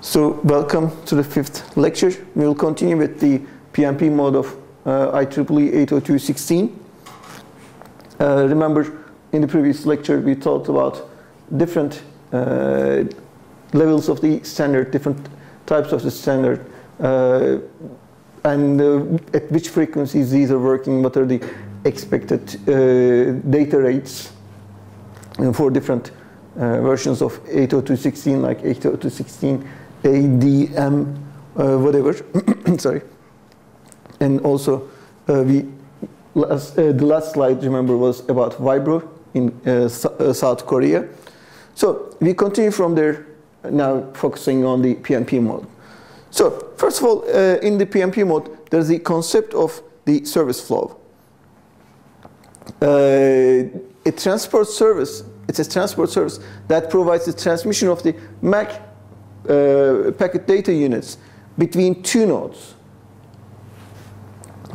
So welcome to the 5th lecture. We will continue with the PMP mode of IEEE 802.16. Remember, in the previous lecture we talked about different levels of the standard, different types of the standard, and at which frequencies these are working, what are the expected data rates for different versions of 802.16, like 802.16 ADM, whatever. Sorry. And also, the last slide, remember, was about Vibro in South Korea. So we continue from there, now focusing on the PMP mode. So first of all, in the PMP mode, there's the concept of the service flow. It's a transport service that provides the transmission of the MAC packet data units between two nodes.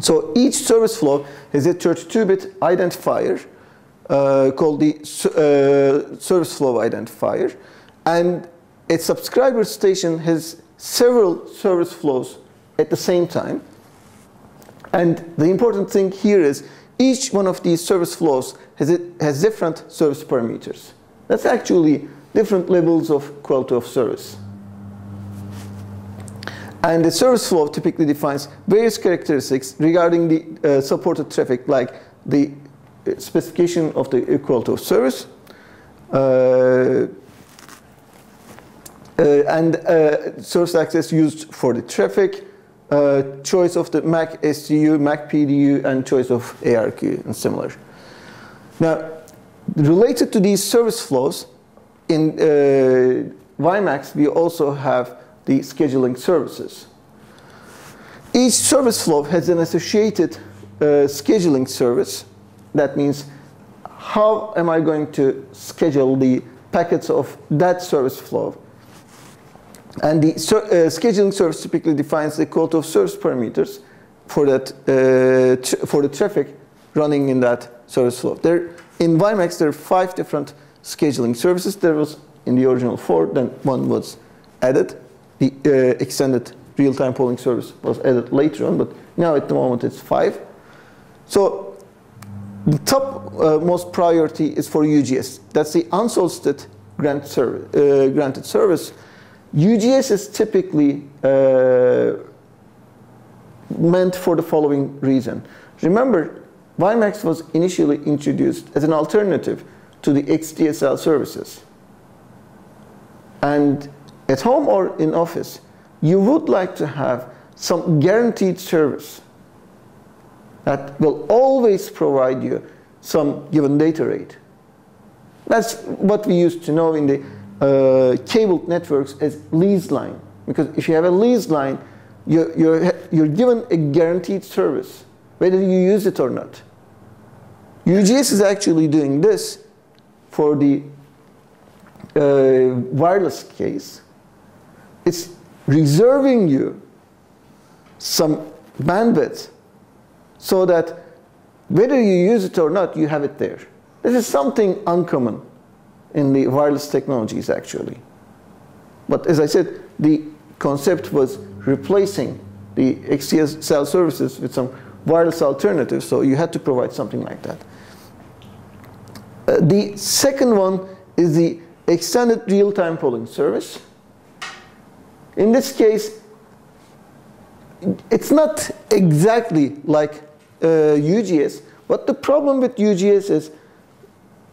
So each service flow has a 32-bit identifier called the service flow identifier, and a subscriber station has several service flows at the same time. And the important thing here is each one of these service flows has different service parameters. That's actually different levels of quality of service. And the service flow typically defines various characteristics regarding the supported traffic, like the specification of the quality of service, and source access used for the traffic, choice of the MAC SDU, MAC PDU, and choice of ARQ and similar. Now, related to these service flows, in WiMAX we also have the scheduling services. Each service flow has an associated scheduling service. That means, how am I going to schedule the packets of that service flow? And the scheduling service typically defines the quality of service parameters for that for the traffic running in that service flow. In WiMAX there are 5 different scheduling services. There was in the original 4, then one was added. The extended real-time polling service was added later on, but now at the moment it's 5. So the top most priority is for UGS. That's the unsolicited granted service. UGS is typically meant for the following reason. Remember, WiMAX was initially introduced as an alternative to the XDSL services. And at home or in office, you would like to have some guaranteed service that will always provide you some given data rate. That's what we used to know in the cable networks as lease line. Because if you have a lease line, you're given a guaranteed service, whether you use it or not. UGS is actually doing this for the wireless case. It's reserving you some bandwidth so that whether you use it or not, you have it there. This is something uncommon in the wireless technologies, actually. But as I said, the concept was replacing the XDSL services with some wireless alternatives, so you had to provide something like that. The second one is the extended real-time polling service. In this case, it's not exactly like UGS, but the problem with UGS is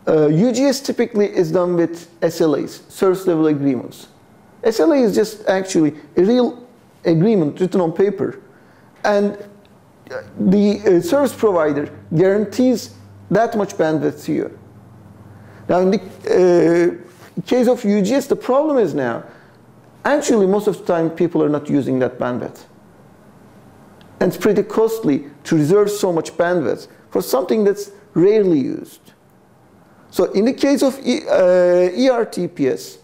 UGS typically is done with SLAs, service level agreements. SLA is just actually a real agreement written on paper, and the service provider guarantees that much bandwidth to you. Now, in the case of UGS, the problem is now, actually, most of the time, people are not using that bandwidth. And it's pretty costly to reserve so much bandwidth for something that's rarely used. So in the case of ERTPS,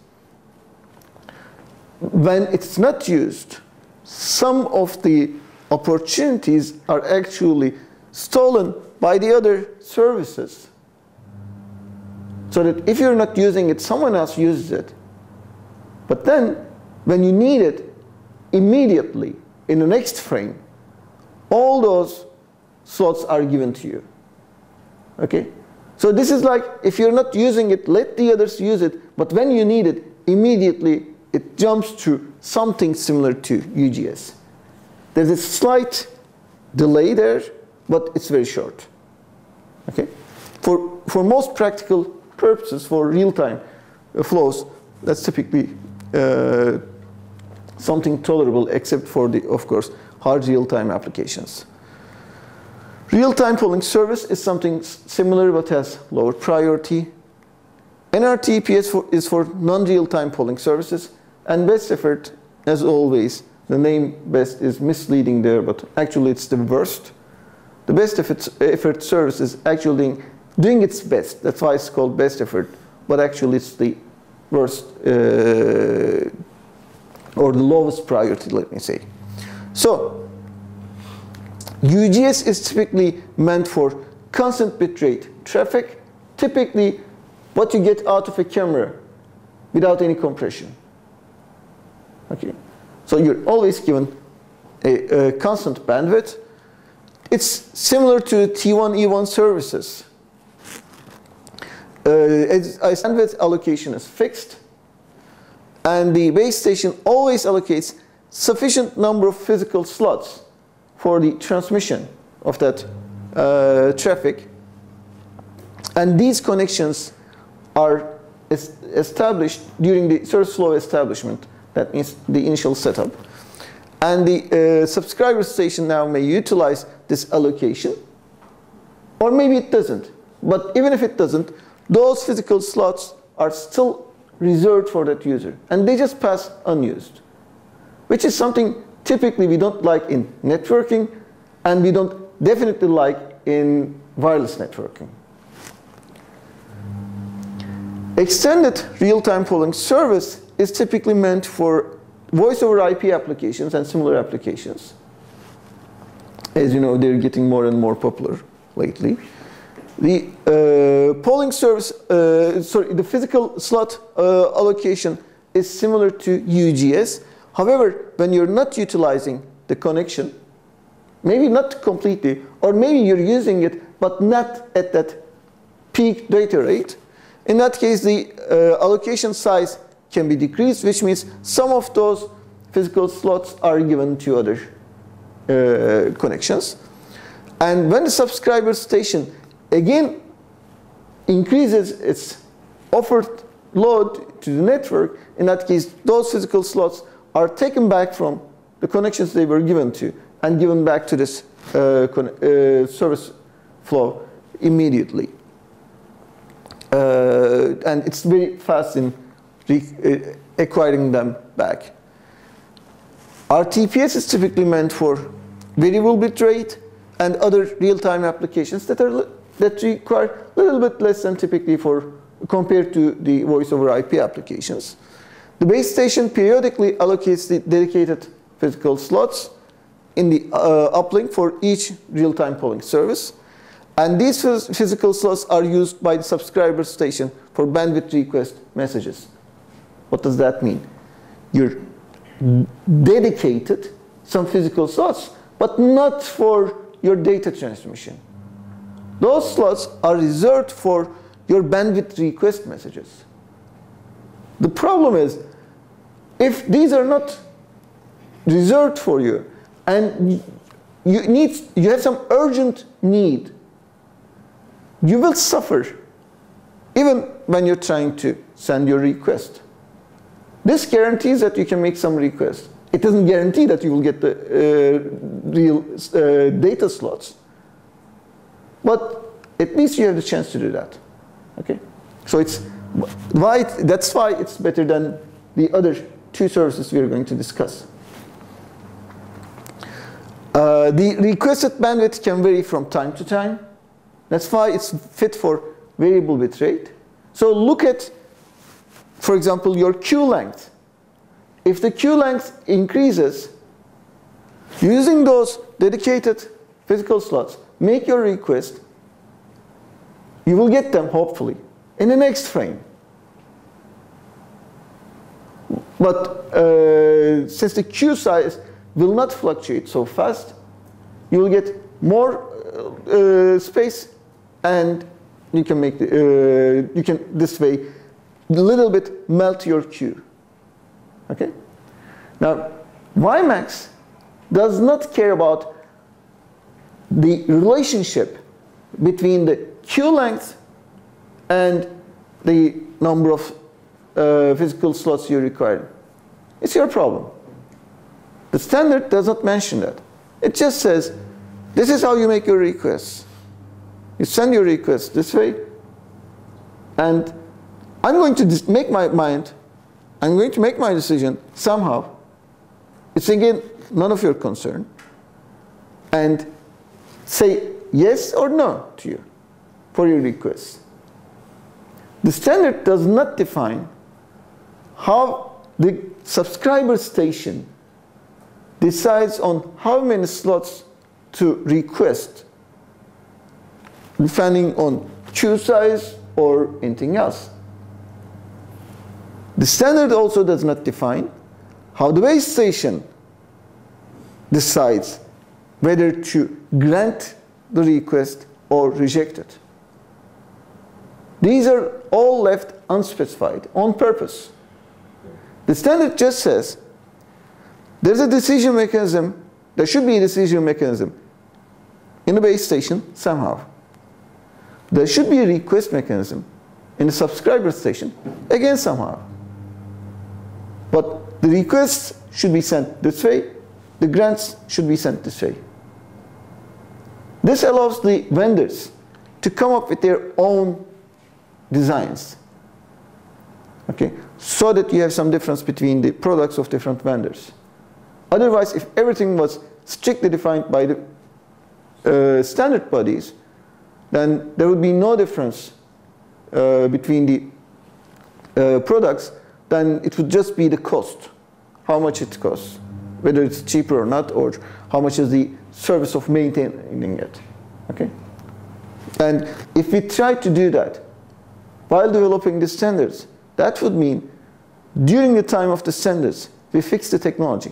when it's not used, some of the opportunities are actually stolen by the other services. So that if you're not using it, someone else uses it. But then when you need it immediately in the next frame, all those slots are given to you. Okay? So this is like, if you're not using it, let the others use it, but when you need it, immediately it jumps to something similar to UGS. There's a slight delay there, but it's very short. Okay? For most practical purposes, for real-time flows, that's typically something tolerable, except for the, of course, hard real-time applications. Real-time polling service is something similar but has lower priority. NRTP is for non-real-time polling services, and best effort, as always, the name best is misleading there, but actually it's the worst. The best effort service is actually doing its best. That's why it's called best effort, but actually it's the worst or the lowest priority, let me say. So UGS is typically meant for constant bitrate traffic, typically what you get out of a camera without any compression. Okay, so you're always given a constant bandwidth. It's similar to T1, E1 services. Bandwidth allocation is fixed, and the base station always allocates sufficient number of physical slots for the transmission of that traffic. And these connections are established during the service flow establishment. That means the initial setup. And the subscriber station now may utilize this allocation, or maybe it doesn't. But even if it doesn't, those physical slots are still reserved for that user, and they just pass unused, which is something typically we don't like in networking, and we don't definitely like in wireless networking. Extended real-time polling service is typically meant for voice over IP applications and similar applications. As you know, they're getting more and more popular lately. The polling service, the physical slot allocation is similar to UGS. However, when you're not utilizing the connection, maybe not completely, or maybe you're using it, but not at that peak data rate, in that case, the allocation size can be decreased, which means some of those physical slots are given to other connections. And when the subscriber station again increases its offered load to the network, in that case, those physical slots are taken back from the connections they were given to and given back to this service flow immediately. And it's very fast in acquiring them back. RTPS is typically meant for variable bit rate and other real-time applications that require a little bit less than typically compared to the voice over IP applications. The base station periodically allocates the dedicated physical slots in the uplink for each real-time polling service. And these physical slots are used by the subscriber station for bandwidth request messages. What does that mean? You're dedicated some physical slots, but not for your data transmission. Those slots are reserved for your bandwidth request messages. The problem is, if these are not reserved for you, and you have some urgent need, you will suffer even when you're trying to send your request. This guarantees that you can make some requests. It doesn't guarantee that you will get the real data slots, but at least you have the chance to do that. Okay, so that's why it's better than the other two services we are going to discuss. The requested bandwidth can vary from time to time. That's why it's fit for variable bit rate. So look at, for example, your queue length. If the queue length increases, using those dedicated physical slots, make your request, you will get them, hopefully, in the next frame. But since the queue size will not fluctuate so fast, you will get more space, and you can make you can this way a little bit melt your queue. Okay. Now, WiMAX does not care about the relationship between the queue length and the number of physical slots you require. It's your problem. The standard does not mention that. It just says, this is how you make your requests. You send your request this way, and I'm going to make my mind, I'm going to make my decision somehow. It's again none of your concern. And say yes or no to you for your request. The standard does not define how the subscriber station decides on how many slots to request, depending on queue size or anything else. The standard also does not define how the base station decides whether to grant the request or reject it. These are all left unspecified on purpose. The standard just says there's a decision mechanism, there should be a decision mechanism in the base station somehow. There should be a request mechanism in the subscriber station, again somehow. But the requests should be sent this way, the grants should be sent this way. This allows the vendors to come up with their own designs, okay, so that you have some difference between the products of different vendors. Otherwise, if everything was strictly defined by the standard bodies, then there would be no difference between the products. Then it would just be the cost, how much it costs, whether it's cheaper or not, or how much is the service of maintaining it. Okay? And if we try to do that while developing the standards, that would mean during the time of the standards, we fix the technology.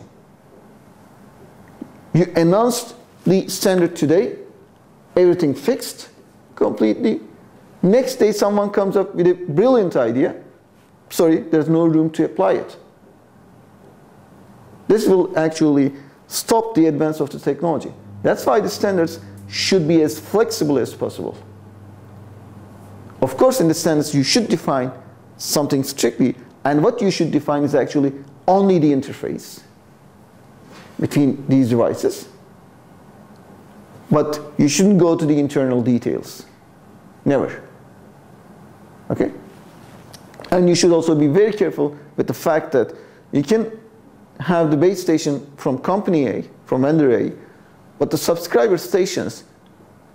You announced the standard today, everything fixed completely. Next day, someone comes up with a brilliant idea. Sorry, there's no room to apply it. This will actually stop the advance of the technology. That's why the standards should be as flexible as possible. Of course, in the standards, you should define something strictly, and what you should define is actually only the interface between these devices. But you shouldn't go to the internal details. Never. Okay? And you should also be very careful with the fact that you can have the base station from company A, from vendor A, but the subscriber stations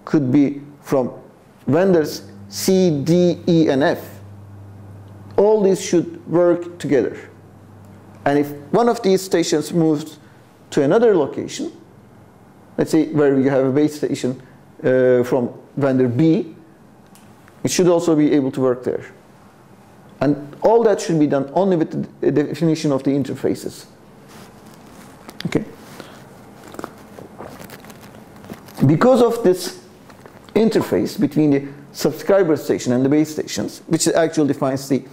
could be from vendors C, D, E, and F. All these should work together. And if one of these stations moves to another location, let's say where you have a base station from vendor B, it should also be able to work there. And all that should be done only with the definition of the interfaces. Okay. Because of this interface between the subscriber station and the base stations, which actually defines the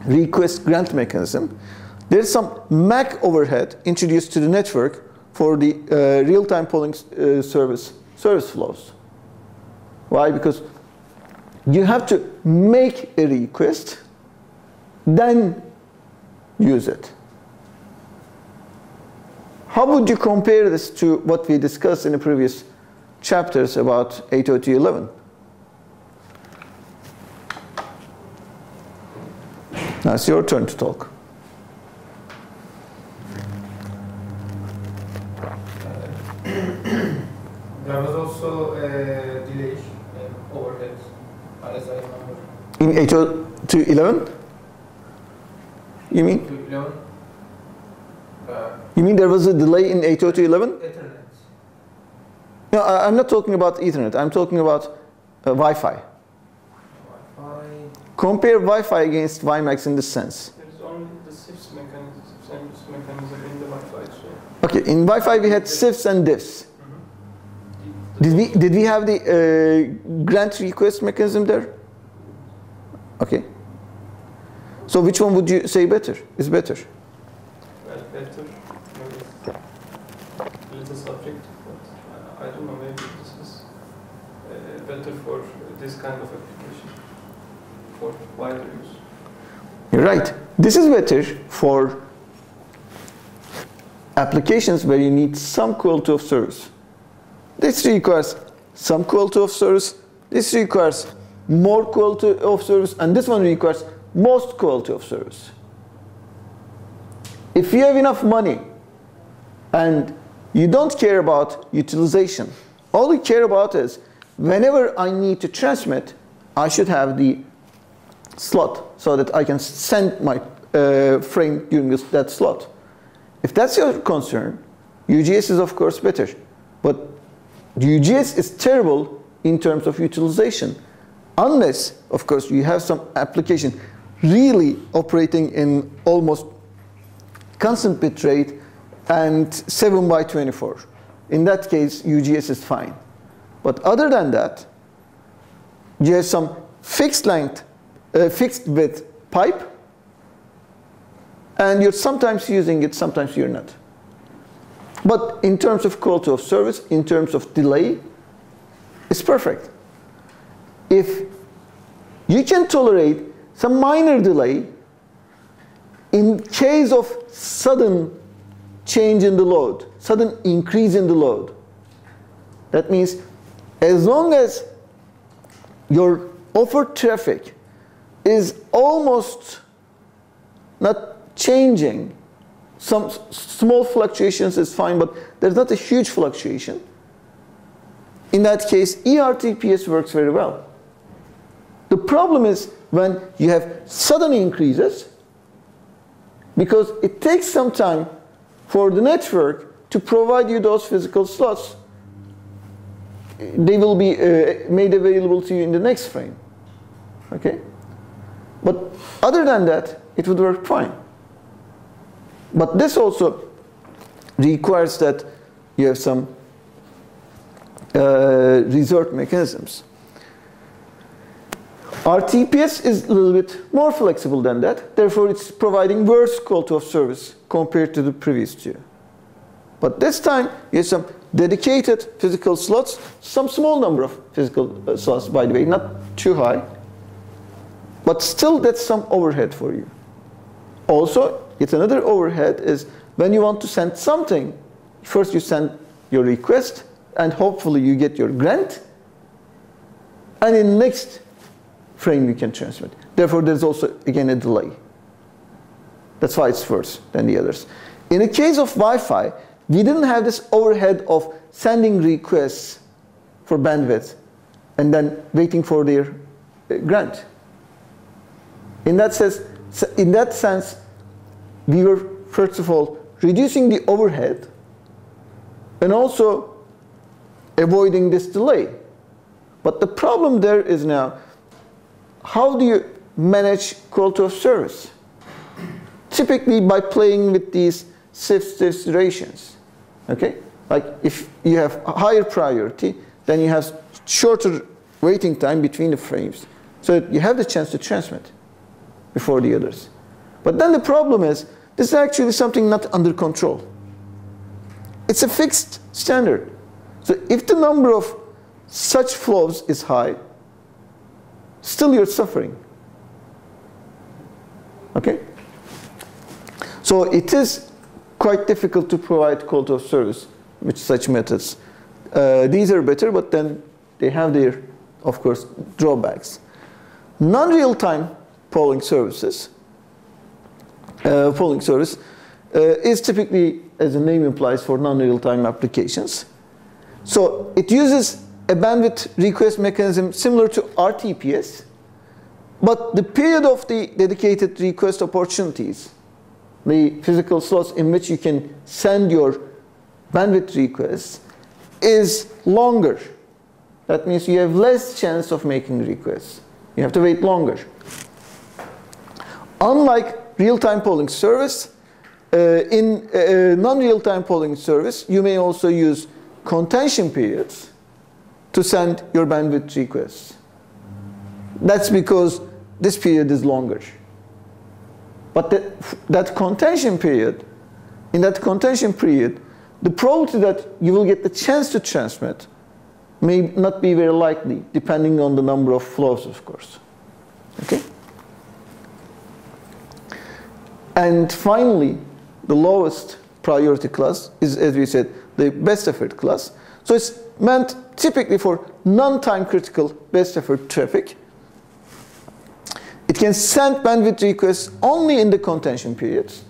request grant mechanism, there's some MAC overhead introduced to the network for the real-time polling service flows. Why? Because you have to make a request, then use it. How would you compare this to what we discussed in the previous chapters about 802.11? Now it's your turn to talk. There was also a delay in overhead, as I remember. In 802.11? You mean? 802.11? You mean there was a delay in 802.11? Ethernet. No, I'm not talking about Ethernet. I'm talking about Wi-Fi. Wi-Fi. Compare Wi-Fi against WiMAX in this sense. There is only the SIFS mechanism. this mechanism in the Wi-Fi. So. Okay, in Wi-Fi we had CIFS and DIFs. Did we have the grant request mechanism there? Okay. So which one would you say is better? Well, better. Maybe a little subject, but I don't know. Maybe this is better for this kind of application, for wider use. You're right. This is better for applications where you need some quality of service. This requires some quality of service. This requires more quality of service. And this one requires most quality of service. If you have enough money and you don't care about utilization, all you care about is whenever I need to transmit, I should have the slot so that I can send my frame during that slot. If that's your concern, UGS is of course better. But UGS is terrible in terms of utilization. Unless, of course, you have some application really operating in almost constant bit rate and 7 by 24. In that case, UGS is fine. But other than that, you have some fixed length, fixed width pipe, and you're sometimes using it, sometimes you're not. But in terms of quality of service, in terms of delay, it's perfect. If you can tolerate some minor delay in case of sudden change in the load, sudden increase in the load, that means as long as your offered traffic is almost not changing, some small fluctuations is fine, but there's not a huge fluctuation. In that case, ERTPS works very well. The problem is when you have sudden increases, because it takes some time for the network to provide you those physical slots. They will be made available to you in the next frame. Okay? But other than that, it would work fine. But this also requires that you have some resort mechanisms. RTPS is a little bit more flexible than that. Therefore, it's providing worse quality of service compared to the previous two. But this time, you have some dedicated physical slots, some small number of physical slots, by the way, not too high. But still, that's some overhead for you. Also, it's another overhead is when you want to send something, first you send your request, and hopefully you get your grant, and in the next frame you can transmit. Therefore, there's also, again, a delay. That's why it's worse than the others. In the case of Wi-Fi, we didn't have this overhead of sending requests for bandwidth and then waiting for their grant. In that sense, we were, first of all, reducing the overhead and also avoiding this delay. But the problem there is now, how do you manage quality of service? Typically by playing with these CIFS durations. Okay? Like if you have a higher priority, then you have shorter waiting time between the frames. So that you have the chance to transmit before the others. But then the problem is, this is actually something not under control. It's a fixed standard. So if the number of such flows is high, still you're suffering. Okay? So it is quite difficult to provide quality of service with such methods. These are better, but then they have their, of course, drawbacks. Non-real-time polling services, is typically, as the name implies, for non-real-time applications. So it uses a bandwidth request mechanism similar to RTPS, but the period of the dedicated request opportunities, the physical slots in which you can send your bandwidth requests, is longer. That means you have less chance of making requests. You have to wait longer. Unlike real-time polling service, in non-real-time polling service, you may also use contention periods to send your bandwidth requests. That's because this period is longer. But that contention period, in that contention period, the probability that you will get the chance to transmit may not be very likely, depending on the number of flows, of course. Okay? And finally, the lowest priority class is, as we said, the best effort class. So it's meant typically for non-time critical best effort traffic. It can send bandwidth requests only in the contention periods.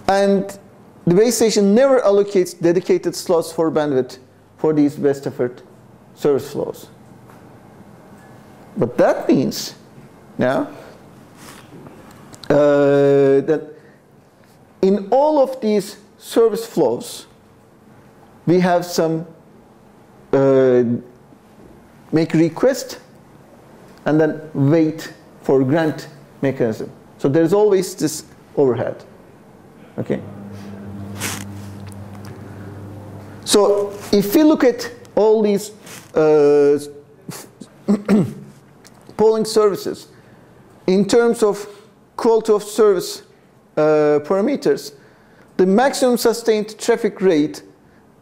And the base station never allocates dedicated slots for bandwidth for these best effort service flows. But that means now that in all of these service flows, we have some make request and then wait for grant mechanism. So there's always this overhead. Okay. So if we look at all these polling services in terms of quality of service parameters, the maximum sustained traffic rate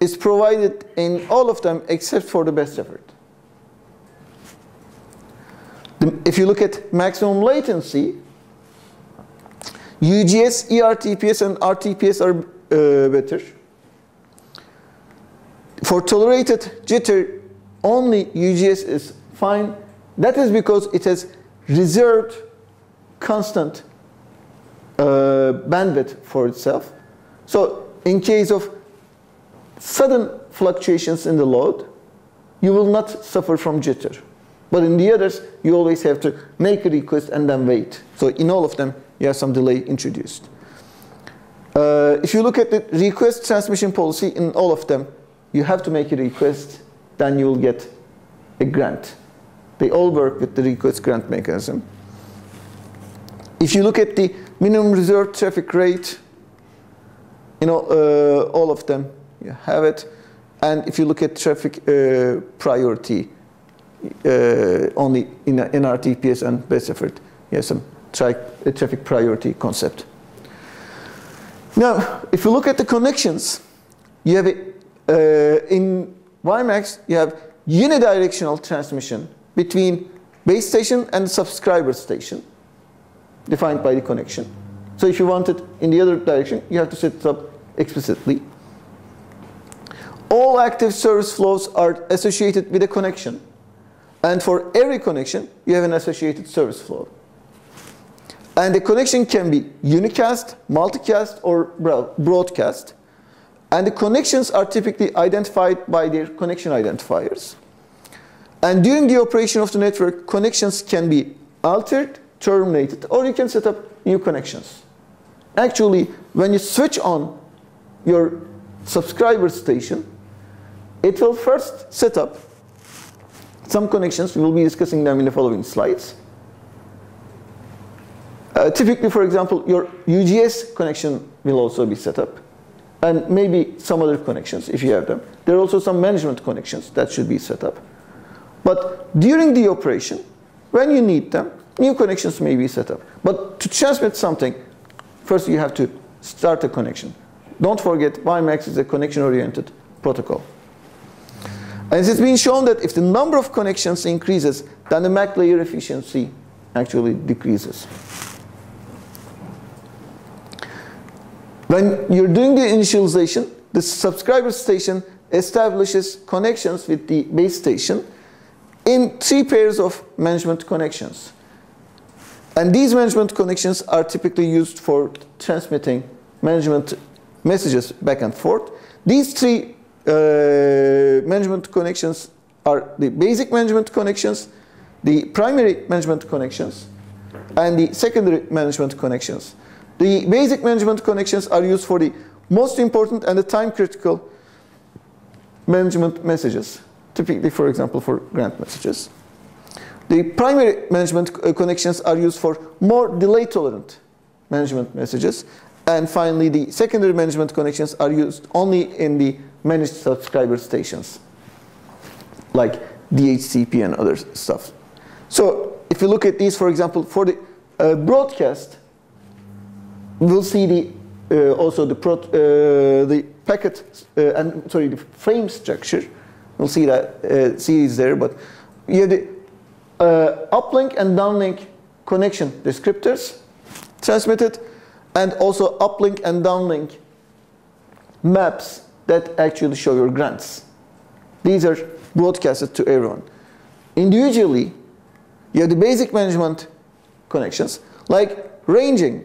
is provided in all of them except for the best effort. If you look at maximum latency, UGS, ERTPS, and RTPS are better. For tolerated jitter, only UGS is fine. That is because it has reserved constant bandwidth for itself. So in case of sudden fluctuations in the load, you will not suffer from jitter. But in the others, you always have to make a request and then wait. So in all of them, you have some delay introduced. If you look at the request transmission policy in all of them, you have to make a request, then you will get a grant. They all work with the request grant mechanism. If you look at the minimum reserved traffic rate, all of them, you have it. And if you look at traffic priority, only in RTPS and best effort, you have some traffic priority concept. Now, if you look at the connections, you have in WiMAX, you have unidirectional transmission between base station and subscriber station, defined by the connection. So if you want it in the other direction, you have to set it up explicitly. All active service flows are associated with a connection. And for every connection, you have an associated service flow. And the connection can be unicast, multicast, or broadcast. And the connections are typically identified by their connection identifiers. And during the operation of the network, connections can be altered, terminated, or you can set up new connections. Actually, when you switch on your subscriber station, it will first set up some connections. We will be discussing them in the following slides. Typically, for example, your UGS connection will also be set up. And maybe some other connections, if you have them. There are also some management connections that should be set up. But during the operation, when you need them, new connections may be set up. But to transmit something, first you have to start a connection. Don't forget, WiMAX is a connection-oriented protocol. And it's been shown that if the number of connections increases, then the MAC layer efficiency actually decreases. When you're doing the initialization, the subscriber station establishes connections with the base station in 3 pairs of management connections. And these management connections are typically used for transmitting management messages back and forth. These 3 management connections are the basic management connections, the primary management connections, and the secondary management connections. The basic management connections are used for the most important and the time-critical management messages, typically, for example, for grant messages. The primary management connections are used for more delay-tolerant management messages. And finally, the secondary management connections are used only in the managed subscriber stations, like DHCP and other stuff. So if you look at these, for example, for the broadcast, we'll see the also the packet the frame structure. We'll see that series there, but you have the uplink and downlink connection descriptors transmitted, and also uplink and downlink maps that actually show your grants. These are broadcasted to everyone. Individually, you have the basic management connections, like ranging.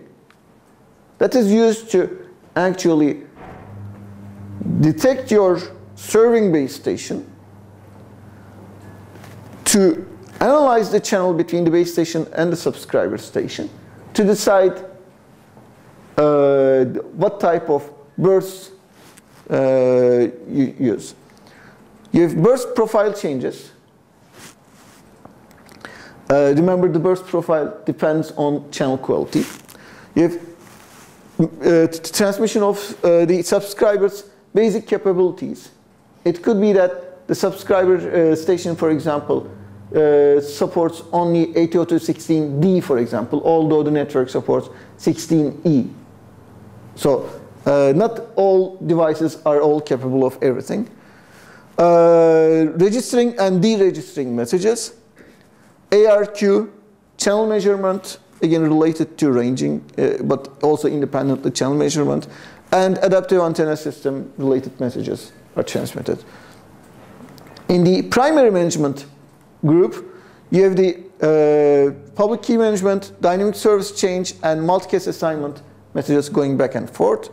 That is used to actually detect your serving base station, to analyze the channel between the base station and the subscriber station, to decide what type of bursts you use. You have burst profile changes. Remember, the burst profile depends on channel quality. You have transmission of the subscriber's basic capabilities. It could be that the subscriber station, for example, supports only 802.16d, for example, although the network supports 16e. So not all devices are all capable of everything. Registering and deregistering messages. ARQ, channel measurement, again related to ranging, but also independently channel measurement. And adaptive antenna system related messages are transmitted. In the primary management group, you have the public key management, dynamic service change, and multicast assignment messages going back and forth.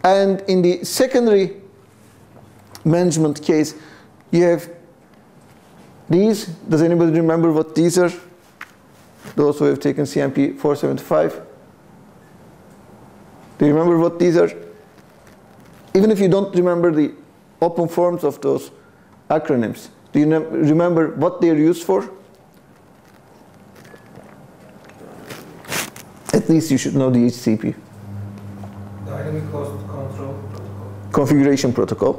And in the secondary management case, you have these. Does anybody remember what these are? Those who have taken CMPE591. Do you remember what these are? Even if you don't remember the open forms of those acronyms, do you remember what they're used for? At least you should know the HCP. Dynamic host control protocol. Configuration protocol.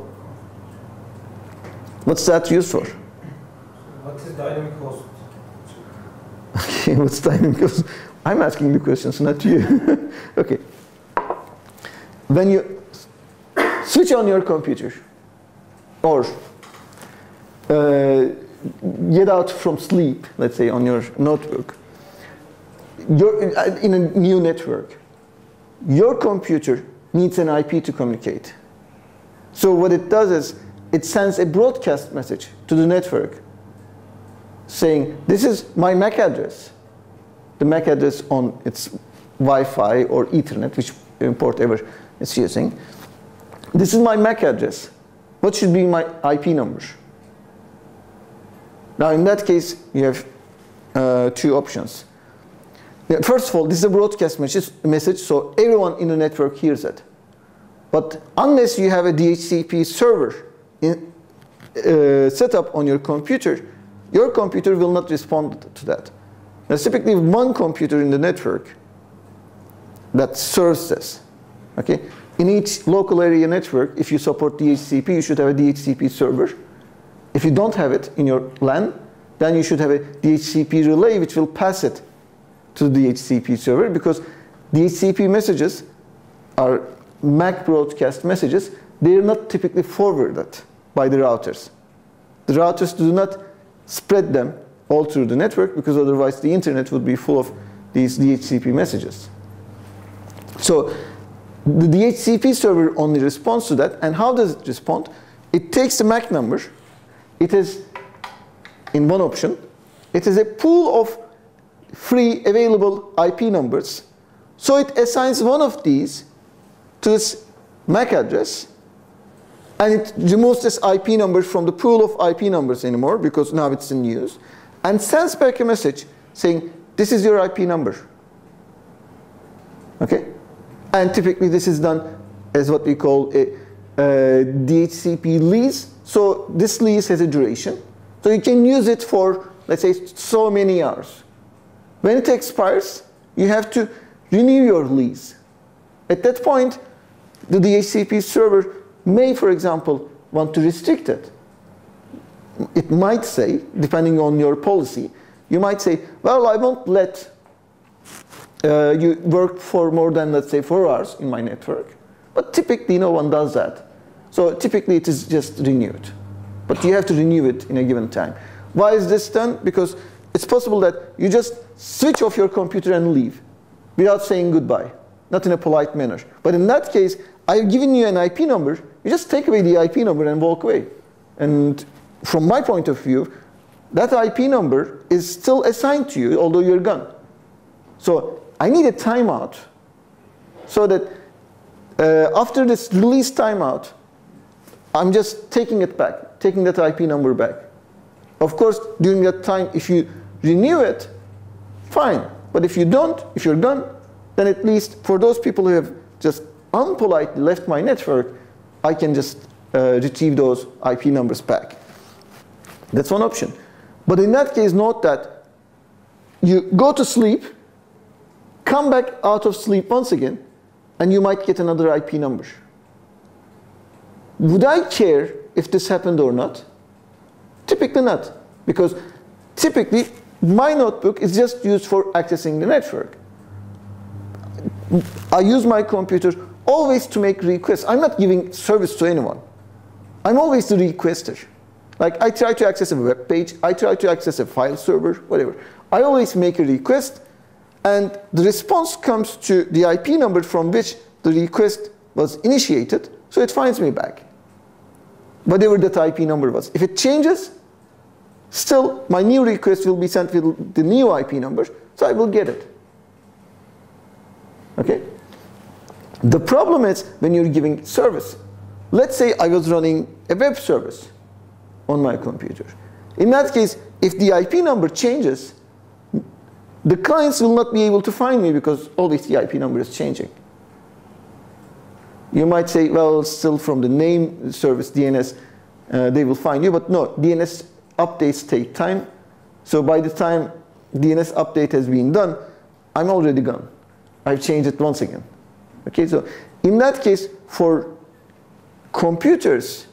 What's that used for? What is dynamic host? Okay, what's dynamic host? I'm asking the questions, not you. Okay. When you switch on your computer or get out from sleep, let's say on your notebook, you're in a new network, your computer needs an IP to communicate. So what it does is it sends a broadcast message to the network saying, this is my MAC address. The MAC address on its Wi-Fi or Ethernet, which port ever it's using. This is my MAC address. What should be my IP number? Now in that case, you have two options. First of all, this is a broadcast message, so everyone in the network hears it. But unless you have a DHCP server set up on your computer will not respond to that. There's typically one computer in the network that serves this. Okay? In each local area network, if you support DHCP, you should have a DHCP server. If you don't have it in your LAN, then you should have a DHCP relay which will pass it to the DHCP server, because DHCP messages are MAC broadcast messages. They are not typically forwarded by the routers. The routers do not spread them all through the network, because otherwise the internet would be full of these DHCP messages. So the DHCP server only responds to that. And how does it respond? It takes the MAC number. It is, in one option, it is a pool of free available IP numbers. So it assigns one of these to this MAC address, and it removes this IP number from the pool of IP numbers anymore, because now it's in use, and sends back a message saying, this is your IP number. Okay? And typically this is done as what we call a DHCP lease. So this lease has a duration. So you can use it for, let's say, so many hours. When it expires, you have to renew your lease. At that point, the DHCP server may, for example, want to restrict it. It might say, depending on your policy, you might say, well, I won't let you work for more than, let's say, 4 hours in my network. But typically, no one does that. So typically, it is just renewed. But you have to renew it in a given time. Why is this done? Because it's possible that you just switch off your computer and leave without saying goodbye, not in a polite manner. But in that case, I've given you an IP number. You just take away the IP number and walk away. And from my point of view, that IP number is still assigned to you, although you're gone. So I need a timeout so that after this release timeout, I'm just taking it back, taking that IP number back. Of course, during that time, if you renew it, fine. But if you don't, if you're gone, then at least for those people who have just unpolitely left my network, I can just retrieve those IP numbers back. That's one option. But in that case, note that you go to sleep, come back out of sleep once again, and you might get another IP number. Would I care if this happened or not? Typically not, because typically my notebook is just used for accessing the network. I use my computer always to make requests. I'm not giving service to anyone. I'm always the requester. Like I try to access a web page, I try to access a file server, whatever. I always make a request, and the response comes to the IP number from which the request was initiated, so it finds me back, whatever that IP number was. If it changes, still my new request will be sent with the new IP number, so I will get it. Okay? The problem is when you're giving service. Let's say I was running a web service on my computer. In that case, if the IP number changes, the clients will not be able to find me because always the IP number is changing. You might say, well, still from the name service DNS, they will find you. But no, DNS updates take time. So by the time DNS update has been done, I'm already gone. I've changed it once again. Okay, so in that case, for computers,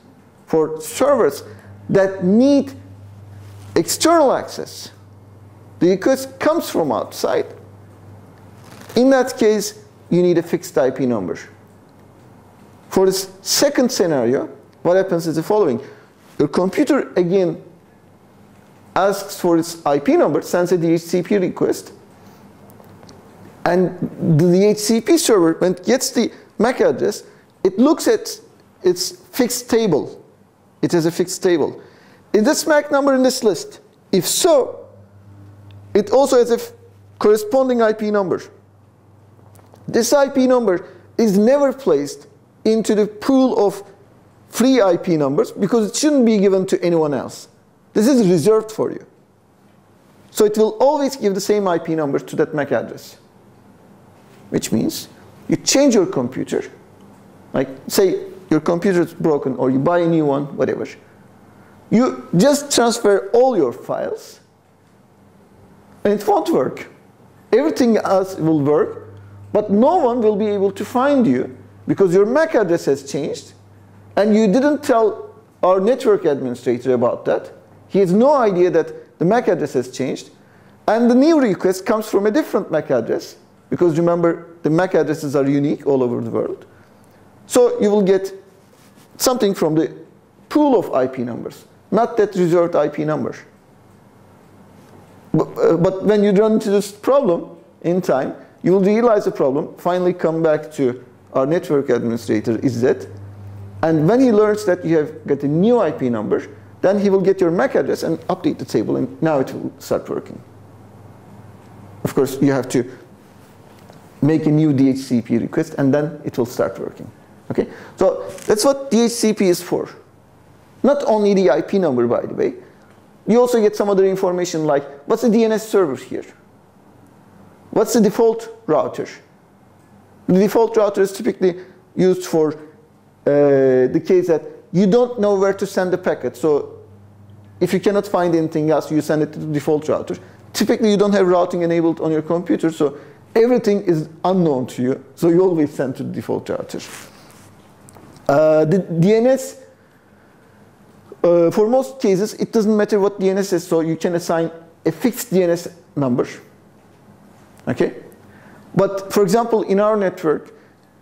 for servers that need external access, the request comes from outside. In that case, you need a fixed IP number. For this second scenario, what happens is the following. Your computer, again, asks for its IP number, sends a DHCP request, and the DHCP server, when it gets the MAC address, it looks at its fixed table. It has a fixed table. Is this MAC number in this list? If so, it also has a corresponding IP number. This IP number is never placed into the pool of free IP numbers because it shouldn't be given to anyone else. This is reserved for you. So it will always give the same IP number to that MAC address. Which means you change your computer, like say your computer is broken or you buy a new one, whatever. You just transfer all your files and it won't work. Everything else will work, but no one will be able to find you because your MAC address has changed and you didn't tell our network administrator about that. He has no idea that the MAC address has changed, and the new request comes from a different MAC address. Because remember, the MAC addresses are unique all over the world. So you will get something from the pool of IP numbers, not that reserved IP number. But when you run into this problem in time, you will realize the problem, finally come back to our network administrator, Izzet, and when he learns that you have got a new IP number, then he will get your MAC address and update the table, and now it will start working. Of course, you have to make a new DHCP request, and then it will start working. Okay? So that's what DHCP is for. Not only the IP number, by the way. You also get some other information like, what's the DNS server here? What's the default router? The default router is typically used for the case that you don't know where to send the packet. So if you cannot find anything else, you send it to the default router. Typically, you don't have routing enabled on your computer, so everything is unknown to you, so you always send to the default router. The DNS, for most cases, it doesn't matter what DNS is, so you can assign a fixed DNS number. Okay? But for example, in our network,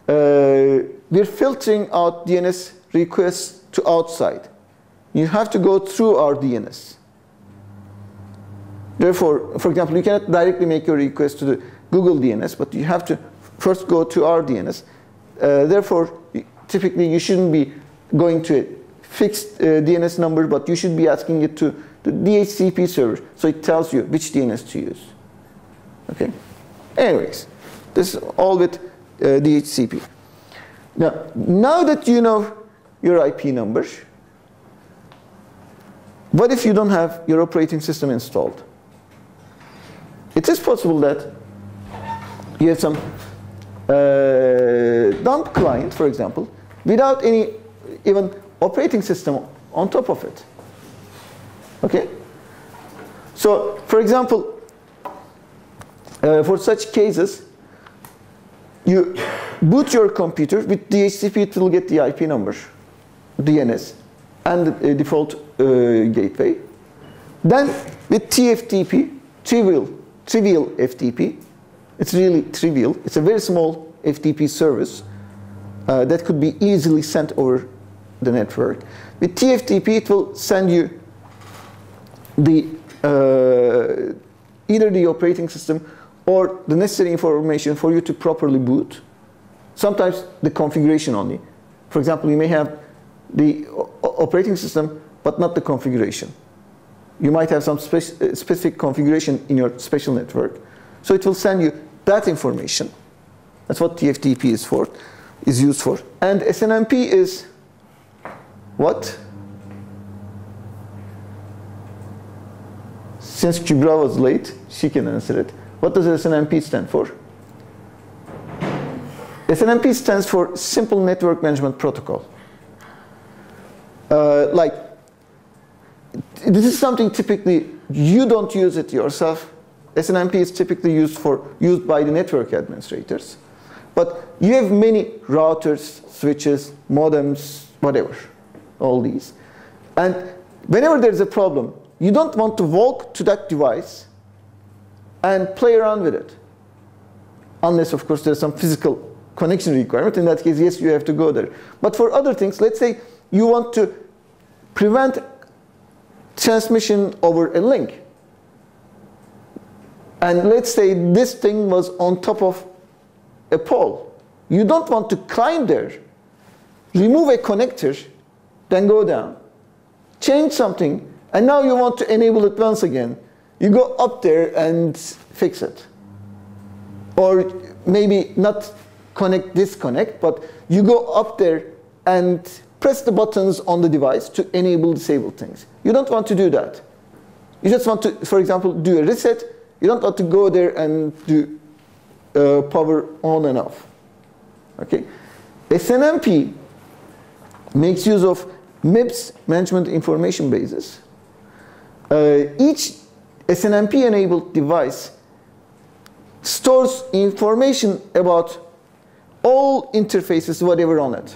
we're filtering out DNS requests to outside. You have to go through our DNS. Therefore, for example, you cannot directly make your request to the Google DNS, but you have to first go to our DNS. Therefore, typically you shouldn't be going to a fixed DNS number, but you should be asking it to the DHCP server, so it tells you which DNS to use. Okay. Anyways, this is all with DHCP. Now that you know your IP number, what if you don't have your operating system installed? It is possible that you have some dump client, for example, without any even operating system on top of it. Okay? So, for example, for such cases, you boot your computer with DHCP, it will get the IP number, DNS, and the default gateway. Then with TFTP, trivial FTP, it's really trivial. It's a very small FTP service that could be easily sent over the network. With TFTP, it will send you the either the operating system or the necessary information for you to properly boot. Sometimes the configuration only. For example, you may have the operating system, but not the configuration. You might have some specific configuration in your special network. So it will send you that information. That's what TFTP is used for. And SNMP is what? Since Kübra was late, she can answer it. What does SNMP stand for? SNMP stands for Simple Network Management Protocol. Like, this is something typically you don't use it yourself. SNMP is typically used by the network administrators. But you have many routers, switches, modems, whatever, all these. And whenever there's a problem, you don't want to walk to that device and play around with it. Unless, of course, there's some physical connection requirement. In that case, yes, you have to go there. But for other things, let's say you want to prevent transmission over a link. And let's say this thing was on top of a pole. You don't want to climb there, remove a connector, then go down, change something, and now you want to enable it once again. You go up there and fix it. Or maybe not disconnect, but you go up there and press the buttons on the device to enable disable things. You don't want to do that. You just want to, for example, do a reset. You don't want to go there and do power on and off. Okay? SNMP makes use of MIPS, Management Information Bases. Each SNMP-enabled device stores information about all interfaces, whatever on it.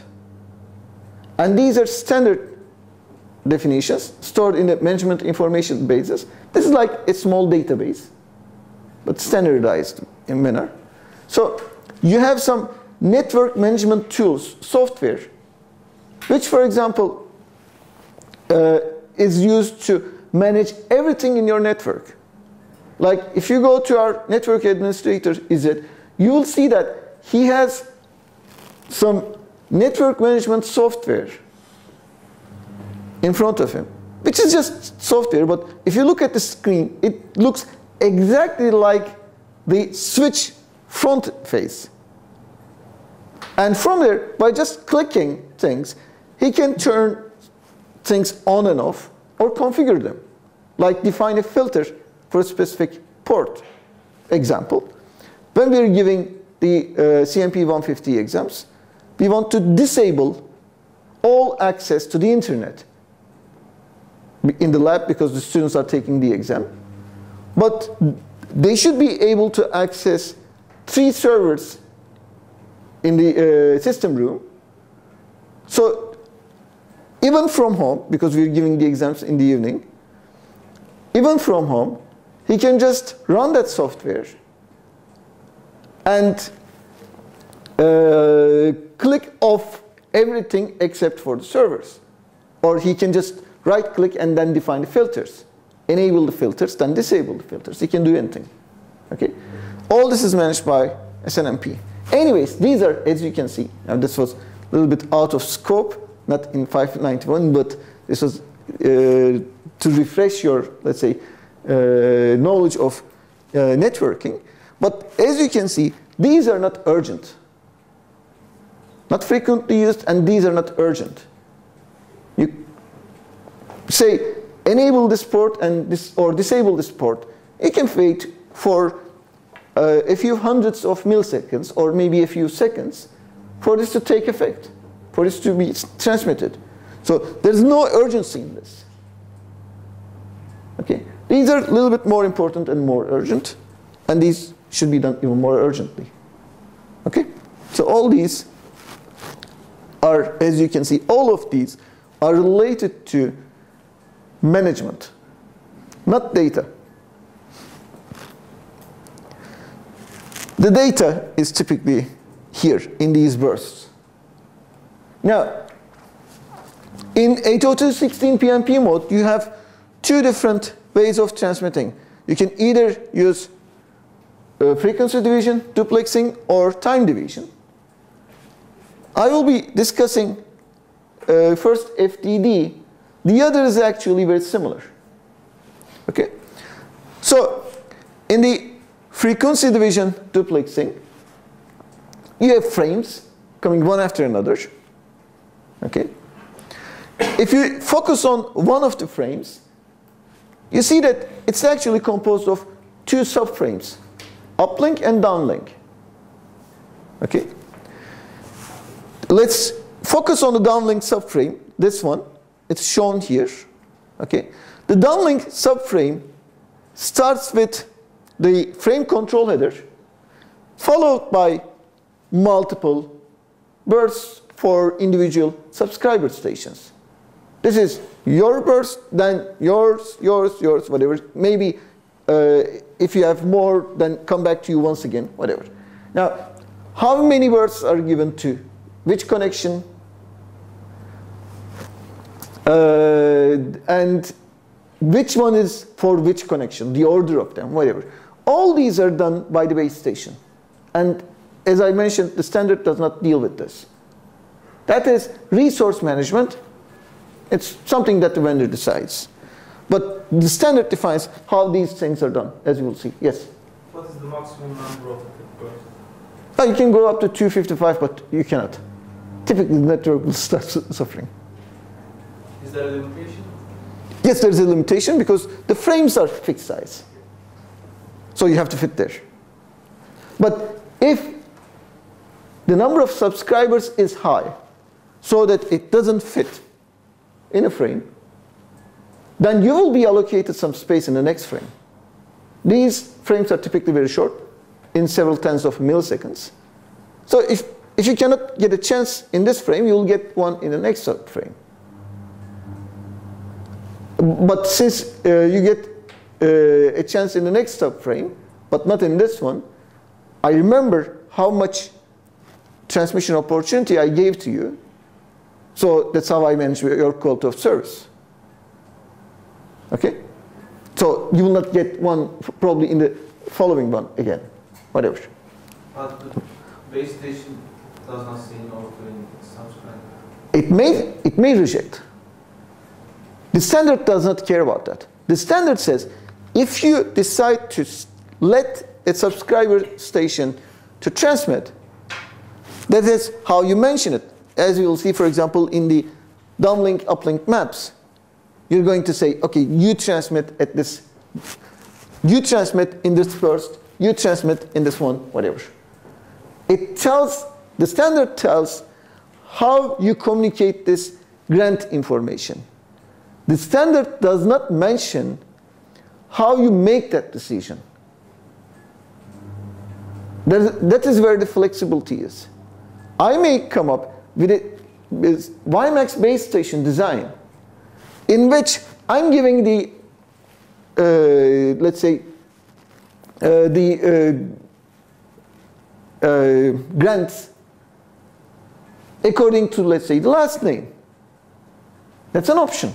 And these are standard definitions stored in the management information bases. This is like a small database, but standardized in manner. So you have some network management tools, software, which, for example, is used to manage everything in your network. Like if you go to our network administrator, you will see that he has some network management software in front of him, which is just software, but if you look at the screen, it looks exactly like the switch front face. And from there, by just clicking things, he can turn things on and off or configure them, like define a filter for a specific port. Example, when we're giving the CMPE150 exams, we want to disable all access to the internet in the lab because the students are taking the exam. But they should be able to access 3 servers in the system room. So even from home, because we're giving the exams in the evening, even from home, he can just run that software and click off everything except for the servers. Or he can just right-click and then define the filters. Enable the filters, then disable the filters. He can do anything. Okay? All this is managed by SNMP. Anyways, these are, as you can see, now this was a little bit out of scope, not in 591, but this was to refresh your, let's say, knowledge of networking. But as you can see, these are not urgent. Not frequently used, and these are not urgent. You say, enable this port and this, or disable this port. You can wait for a few hundreds of milliseconds, or maybe a few seconds, for this to take effect, for this to be transmitted. So there's no urgency in this. Okay, these are a little bit more important and more urgent, and these should be done even more urgently. Okay, so all these are, as you can see, all of these are related to management, not data. The data is typically here in these bursts. Now, in 802.16 PMP mode, you have 2 different ways of transmitting. You can either use frequency division, duplexing, or time division. I will be discussing first FDD. The other is actually very similar. Okay? So, in the frequency division duplexing, you have frames coming one after another. Okay? If you focus on one of the frames, you see that it's actually composed of 2 subframes, uplink and downlink. Okay? Let's focus on the downlink subframe, this one. It's shown here. Okay? The downlink subframe starts with the frame control header, followed by multiple bursts for individual subscriber stations. This is your burst, then yours, yours, yours, whatever. Maybe if you have more, then come back to you once again, whatever. Now, how many bursts are given to which connection? And which one is for which connection, the order of them, whatever. All these are done by the base station. And as I mentioned, the standard does not deal with this. That is resource management. It's something that the vendor decides. But the standard defines how these things are done, as you will see. Yes? What is the maximum number of bursts? You can go up to 255, but you cannot. Typically, the network will start suffering. Is there a limitation? Yes, there is a limitation because the frames are fixed size. So you have to fit there. But if the number of subscribers is high, so that it doesn't fit in a frame, then you will be allocated some space in the next frame. These frames are typically very short, in several tens of milliseconds. So if you cannot get a chance in this frame, you will get one in the next subframe. But since you get a chance in the next subframe, but not in this one, I remember how much transmission opportunity I gave to you. So that's how I manage your quality of service. Okay? So you will not get one probably in the following one again, whatever. But the base station does not say no to any subscriber. It may reject. The standard does not care about that. The standard says, if you decide to let a subscriber station to transmit, that is how you mention it. As you will see, for example, in the downlink, uplink maps, you're going to say, okay, you transmit at this, you transmit in this first, you transmit in this one, whatever. It tells, the standard tells how you communicate this grant information. The standard does not mention how you make that decision. That is where the flexibility is. I may come up with a WiMAX base station design in which I'm giving the, let's say, grants according to, let's say, the last name. That's an option.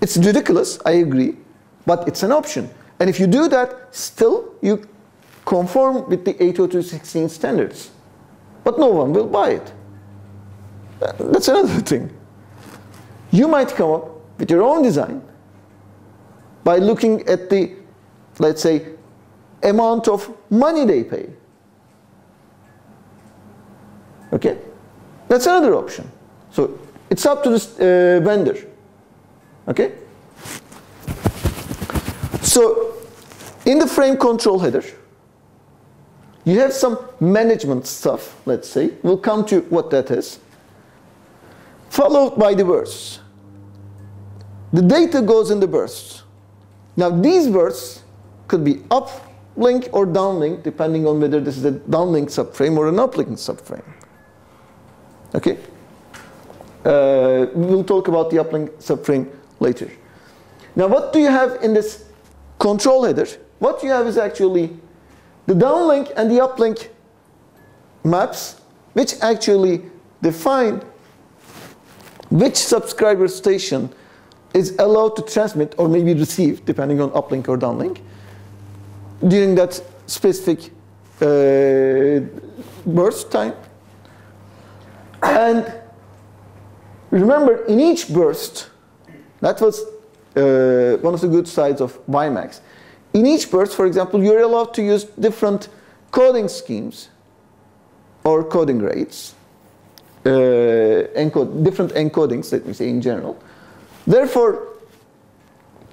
It's ridiculous, I agree, but it's an option. And if you do that, still you conform with the 802.16 standards. But no one will buy it. That's another thing. You might come up with your own design by looking at the, let's say, amount of money they pay. Okay? That's another option. So it's up to the vendor. Okay? So in the frame control header, you have some management stuff, let's say. We'll come to what that is. Followed by the bursts. The data goes in the bursts. Now these bursts could be uplink or downlink, depending on whether this is a downlink subframe or an uplink subframe. Okay? We'll talk about the uplink subframe later. Now what do you have in this control header? What you have is actually the downlink and the uplink maps, which actually define which subscriber station is allowed to transmit or maybe receive, depending on uplink or downlink, during that specific burst time. And remember, in each burst, that was one of the good sides of WiMAX. In each burst, for example, you're allowed to use different coding schemes or coding rates, different encodings, let me say, in general. Therefore,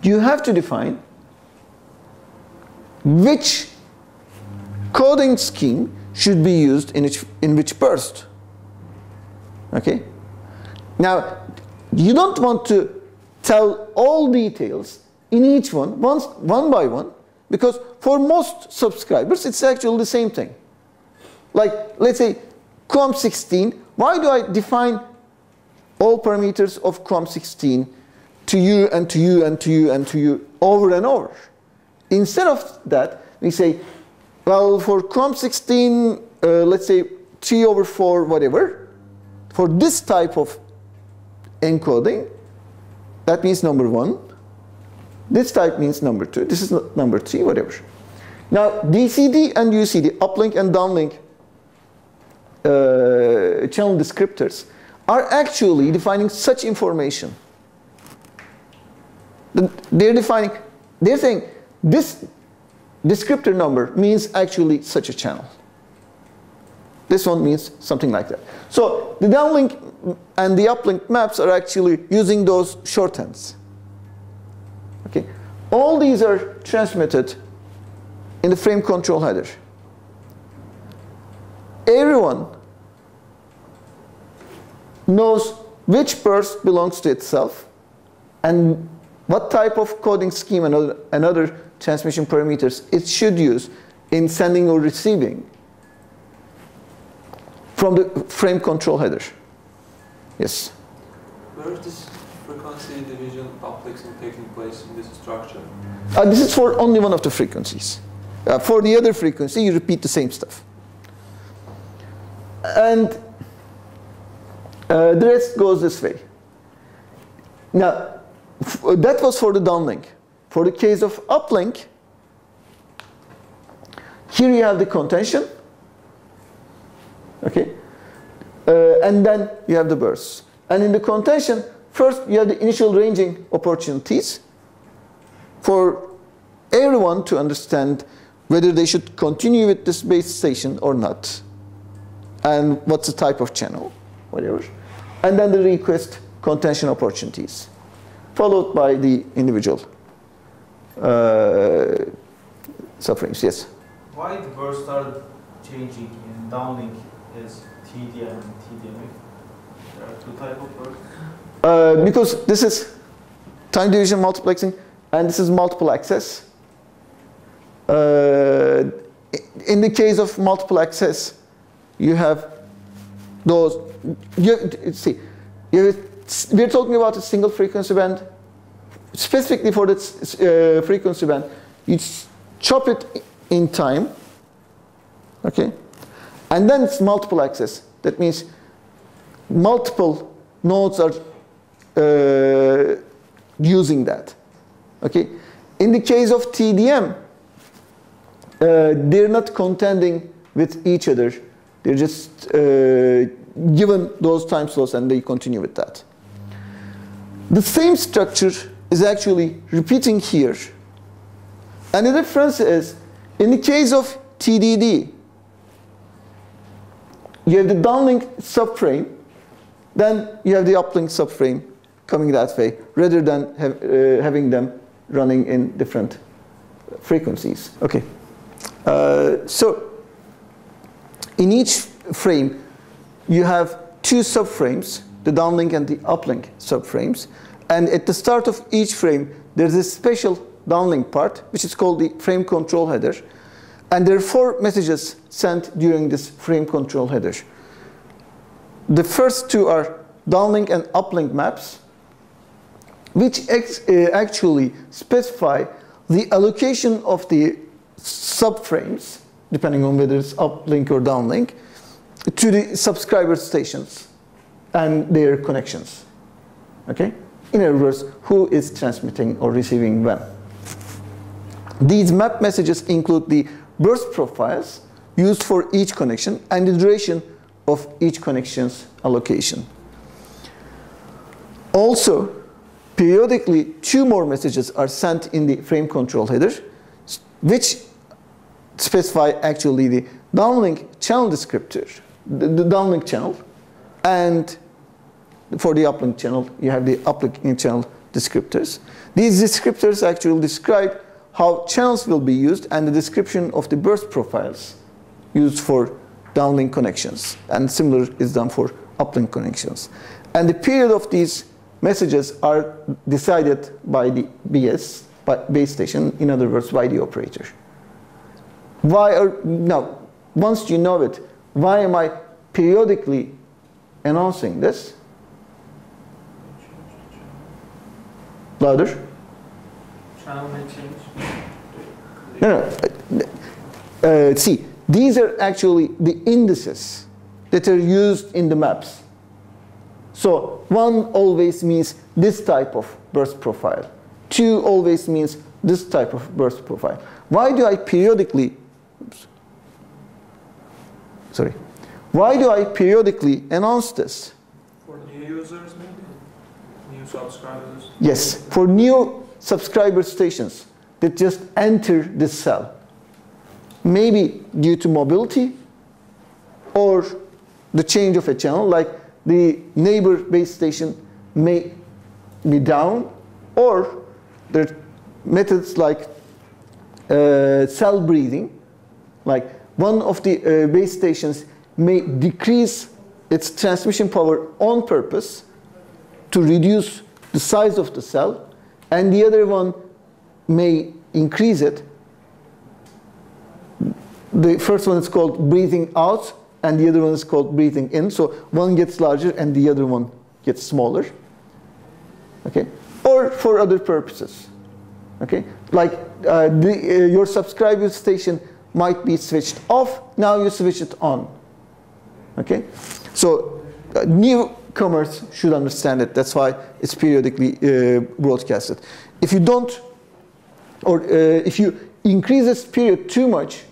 you have to define which coding scheme should be used in which burst. Okay? Now, you don't want to tell all details in each one by one, because for most subscribers, it's actually the same thing. Like, let's say, COM16, why do I define all parameters of COM16 to you and to you and to you and to you over and over? Instead of that, we say, well, for COM16, let's say 3/4, whatever, for this type of encoding, that means number 1. This type means number 2. This is number 3, whatever. Now, DCD and UCD, uplink and downlink channel descriptors, are actually defining such information. They're saying this descriptor number means actually such a channel. This one means something like that. So the downlink and the uplink maps are actually using those shorthands. Okay. All these are transmitted in the frame control header. Everyone knows which burst belongs to itself and what type of coding scheme and other transmission parameters it should use in sending or receiving from the frame control header. Yes? Where is this frequency division uplexing taking place in this structure? This is for only one of the frequencies. For the other frequency, you repeat the same stuff. And the rest goes this way. Now, that was for the downlink. For the case of uplink, here you have the contention. Okay? And then you have the bursts. And in the contention, first you have the initial ranging opportunities for everyone to understand whether they should continue with this base station or not, and what's the type of channel, whatever. And then the request contention opportunities, followed by the individual subframes. Yes? Why the burst started changing in downlink is TDM and TDMA? There are 2 types of bursts. Because this is time division multiplexing and this is multiple access. in the case of multiple access, you have those. We're talking about a single frequency band. Specifically for this frequency band, you chop it in time, okay? And then it's multiple access. That means multiple nodes are using that, okay? In the case of TDM, they're not contending with each other. They're just given those time slots and they continue with that. The same structure is actually repeating here. And the difference is, in the case of TDD, you have the downlink subframe, then you have the uplink subframe coming that way, rather than having them running in different frequencies. Okay. So in each frame, you have two subframes, the downlink and the uplink subframes. And at the start of each frame, there's a special downlink part, which is called the frame control header. And there are 4 messages sent during this frame control header. The first 2 are downlink and uplink maps, which actually specify the allocation of the subframes, depending on whether it's uplink or downlink, to the subscriber stations and their connections. Okay? In other words, who is transmitting or receiving when. These map messages include the burst profiles used for each connection and the duration of each connection's allocation. Also, periodically 2 more messages are sent in the frame control header, which specify actually the downlink channel descriptor, the downlink channel, and for the uplink channel, you have the uplink channel descriptors. These descriptors actually describe how channels will be used and the description of the burst profiles used for downlink connections. And similar is done for uplink connections. And the period of these messages are decided by the BS, by base station, in other words, by the operator. Now, once you know it, why am I periodically announcing this? Louder? Channel may change. No. See, these are actually the indices that are used in the maps. So 1 always means this type of burst profile. 2 always means this type of burst profile. Why do I periodically, why do I periodically announce this? For new users, maybe? New subscribers? Yes, for new subscriber stations that just enter this cell. Maybe due to mobility or the change of a channel, like the neighbor base station may be down, or there are methods like cell breathing, like one of the base stations may decrease its transmission power on purpose to reduce the size of the cell, and the other one may increase it. The first one is called breathing out, and the other one is called breathing in. So one gets larger and the other one gets smaller. Okay? Or for other purposes. Okay? Like your subscriber station might be switched off, now you switch it on. Okay? So newcomers should understand it. That's why it's periodically broadcasted. If you don't, or if you increase this period too much,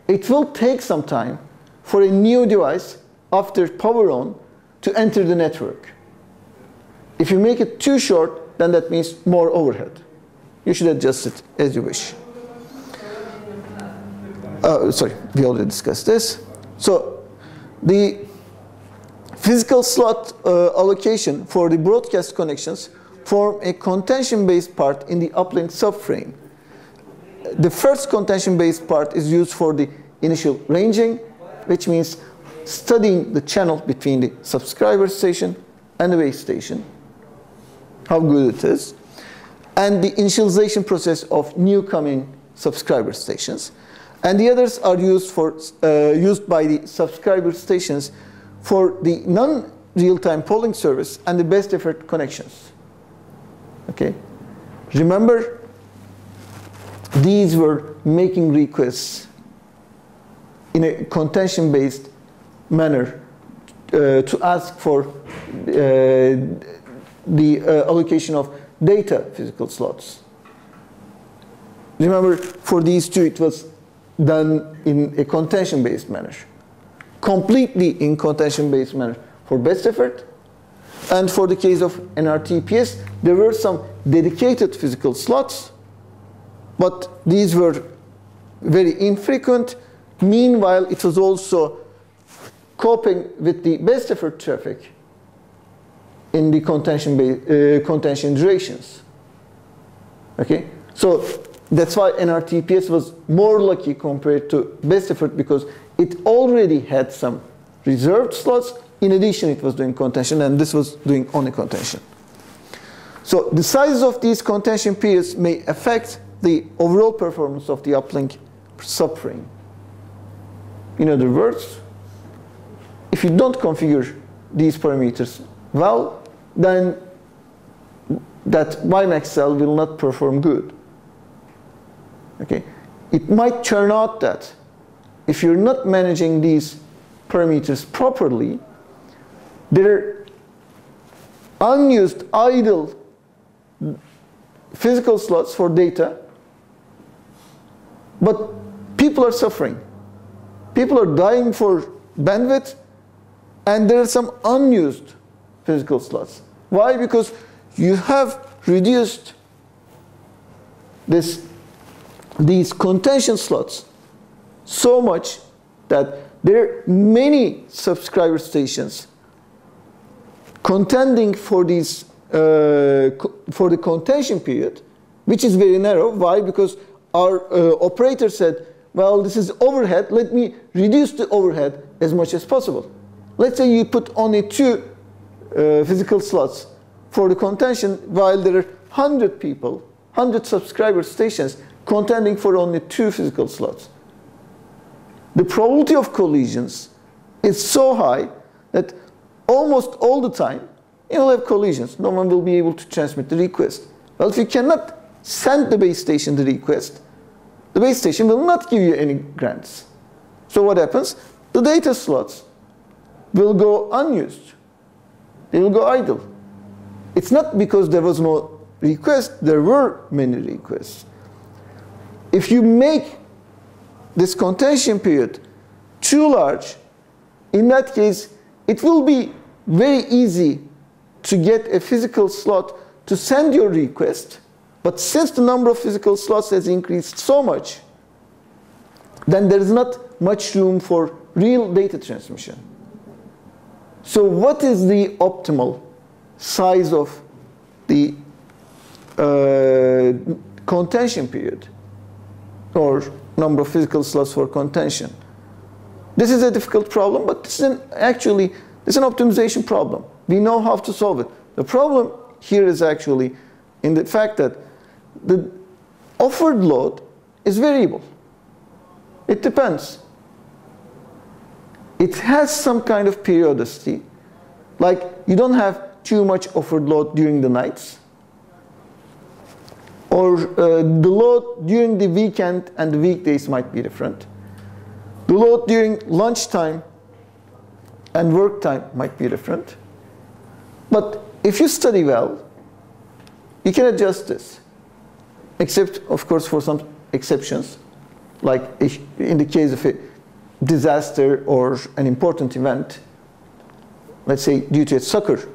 it will take some time for a new device after power on to enter the network. If you make it too short, then that means more overhead. You should adjust it as you wish. Sorry, we already discussed this. So the physical slot allocation for the broadcast connections form a contention-based part in the uplink subframe. The first contention-based part is used for the initial ranging, which means studying the channel between the subscriber station and the base station, how good it is, and the initialization process of new coming subscriber stations. And the others are used by the subscriber stations for the non-real-time polling service and the best effort connections. Okay? Remember, these were making requests in a contention-based manner to ask for the allocation of data physical slots. Remember, for these two, it was done in a contention-based manner. Completely in contention-based manner for best effort. And for the case of NRTPS, there were some dedicated physical slots, but these were very infrequent. Meanwhile, it was also coping with the best effort traffic in the contention durations. Okay? So that's why NRTPS was more lucky compared to best effort, because it already had some reserved slots. In addition, it was doing contention, and this was doing only contention. So the size of these contention periods may affect the overall performance of the uplink subframe. In other words, if you don't configure these parameters well, then that WiMAX cell will not perform good. Okay? It might turn out that if you're not managing these parameters properly, there are unused idle physical slots for data, but people are suffering. People are dying for bandwidth, and there are some unused physical slots. Why? Because you have reduced these contention slots so much that there are many subscriber stations contending for these for the contention period, which is very narrow. Why? Because our operator said, well, this is overhead, let me reduce the overhead as much as possible. Let's say you put only 2 physical slots for the contention, while there are 100 people, 100 subscriber stations contending for only 2 physical slots. The probability of collisions is so high that almost all the time you will have collisions. No one will be able to transmit the request. Well, if you cannot send the base station the request, the base station will not give you any grants. So what happens? The data slots will go unused. They will go idle. It's not because there was no request. There were many requests. If you make this contention period too large, in that case, it will be very easy to get a physical slot to send your request. But since the number of physical slots has increased so much, then there is not much room for real data transmission. So what is the optimal size of the contention period, or number of physical slots for contention? This is a difficult problem, but this is actually an optimization problem. We know how to solve it. The problem here is actually in the fact that the offered load is variable. It depends. It has some kind of periodicity. Like, you don't have too much offered load during the nights, or the load during the weekend and the weekdays might be different. The load during lunchtime and work time might be different. But if you study well, you can adjust this. Except, of course, for some exceptions, like in the case of a disaster or an important event, let's say due to a soccer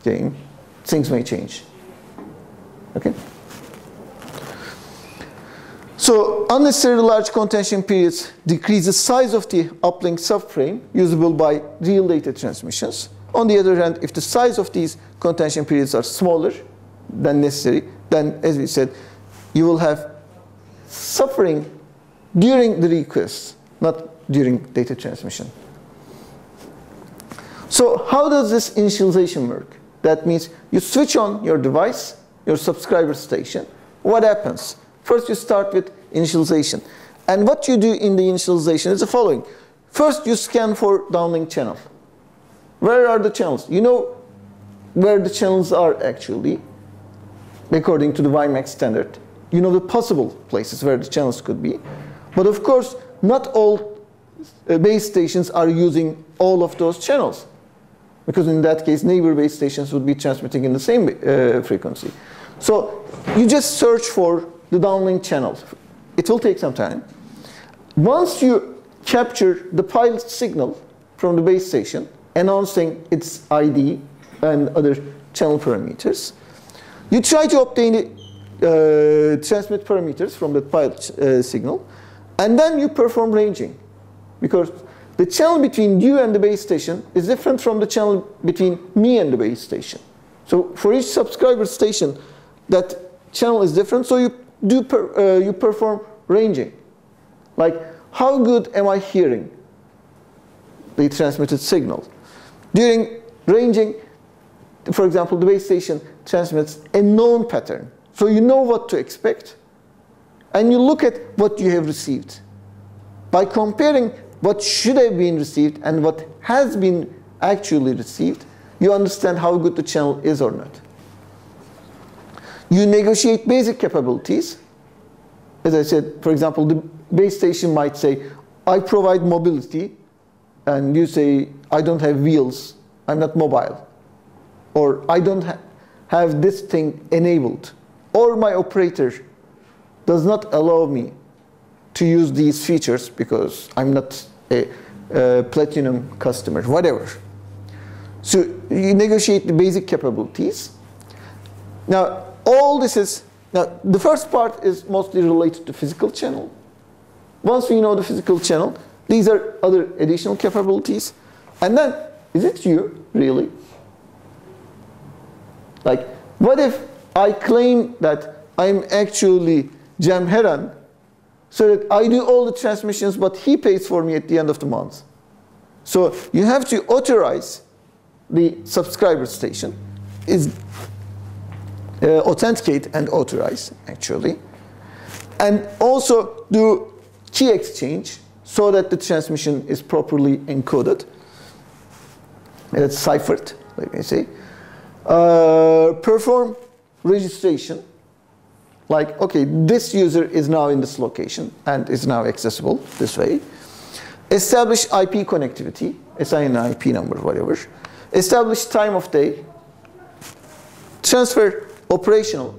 game, things may change. Okay? So unnecessarily large contention periods decrease the size of the uplink subframe usable by real data transmissions. On the other hand, if the size of these contention periods are smaller than necessary, then, as we said, you will have suffering during the requests, not during data transmission. So how does this initialization work? That means you switch on your device, your subscriber station. What happens? First, you start with initialization. And what you do in the initialization is the following. First, you scan for downlink channel. Where are the channels? You know where the channels are actually, according to the WiMAX standard. You know the possible places where the channels could be. But of course, not all base stations are using all of those channels. Because in that case, neighbor base stations would be transmitting in the same frequency. So you just search for the downlink channels. It will take some time. Once you capture the pilot signal from the base station, announcing its ID and other channel parameters, you try to obtain the transmit parameters from the pilot signal, and then you perform ranging. Because the channel between you and the base station is different from the channel between me and the base station. So for each subscriber station, that channel is different, so you perform ranging. Like, how good am I hearing the transmitted signal? During ranging, for example, the base station transmits a known pattern. So you know what to expect, and you look at what you have received. By comparing what should have been received and what has been actually received, you understand how good the channel is or not. You negotiate basic capabilities. As I said, for example, the base station might say, I provide mobility, and you say, I don't have wheels, I'm not mobile. Or I don't have this thing enabled. Or my operator does not allow me to use these features because I'm not a platinum customer, whatever. So you negotiate the basic capabilities. Now, all this is, now the first part is mostly related to physical channel. Once we know the physical channel, these are other additional capabilities. And then, is it you, really? Like, what if I claim that I'm actually Cemheran, so that I do all the transmissions, but he pays for me at the end of the month? So you have to authorize the subscriber station, is authenticate and authorize, actually. And also do key exchange so that the transmission is properly encoded. It's ciphered, let me say. Perform registration. Like, okay, this user is now in this location and is now accessible this way. Establish IP connectivity, assign an IP number, whatever. Establish time of day. Transfer operational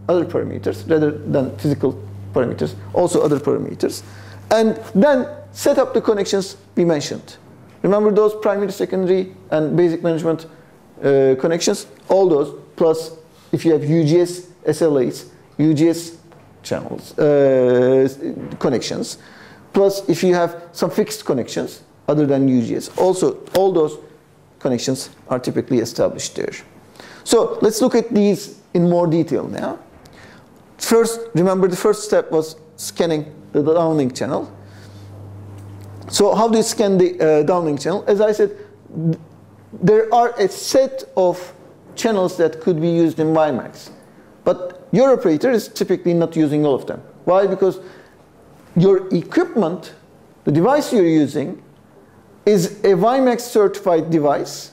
other parameters rather than physical parameters, also other parameters. And then set up the connections we mentioned. Remember those primary, secondary, and basic management connections? All those, plus if you have UGS, SLAs, UGS channels, connections, plus if you have some fixed connections other than UGS, also all those connections are typically established there. So let's look at these in more detail now. First, remember the first step was scanning the downlink channel. So how do you scan the downlink channel? As I said, there are a set of channels that could be used in WiMAX. But your operator is typically not using all of them. Why? Because your equipment, the device you're using, is a WiMAX certified device.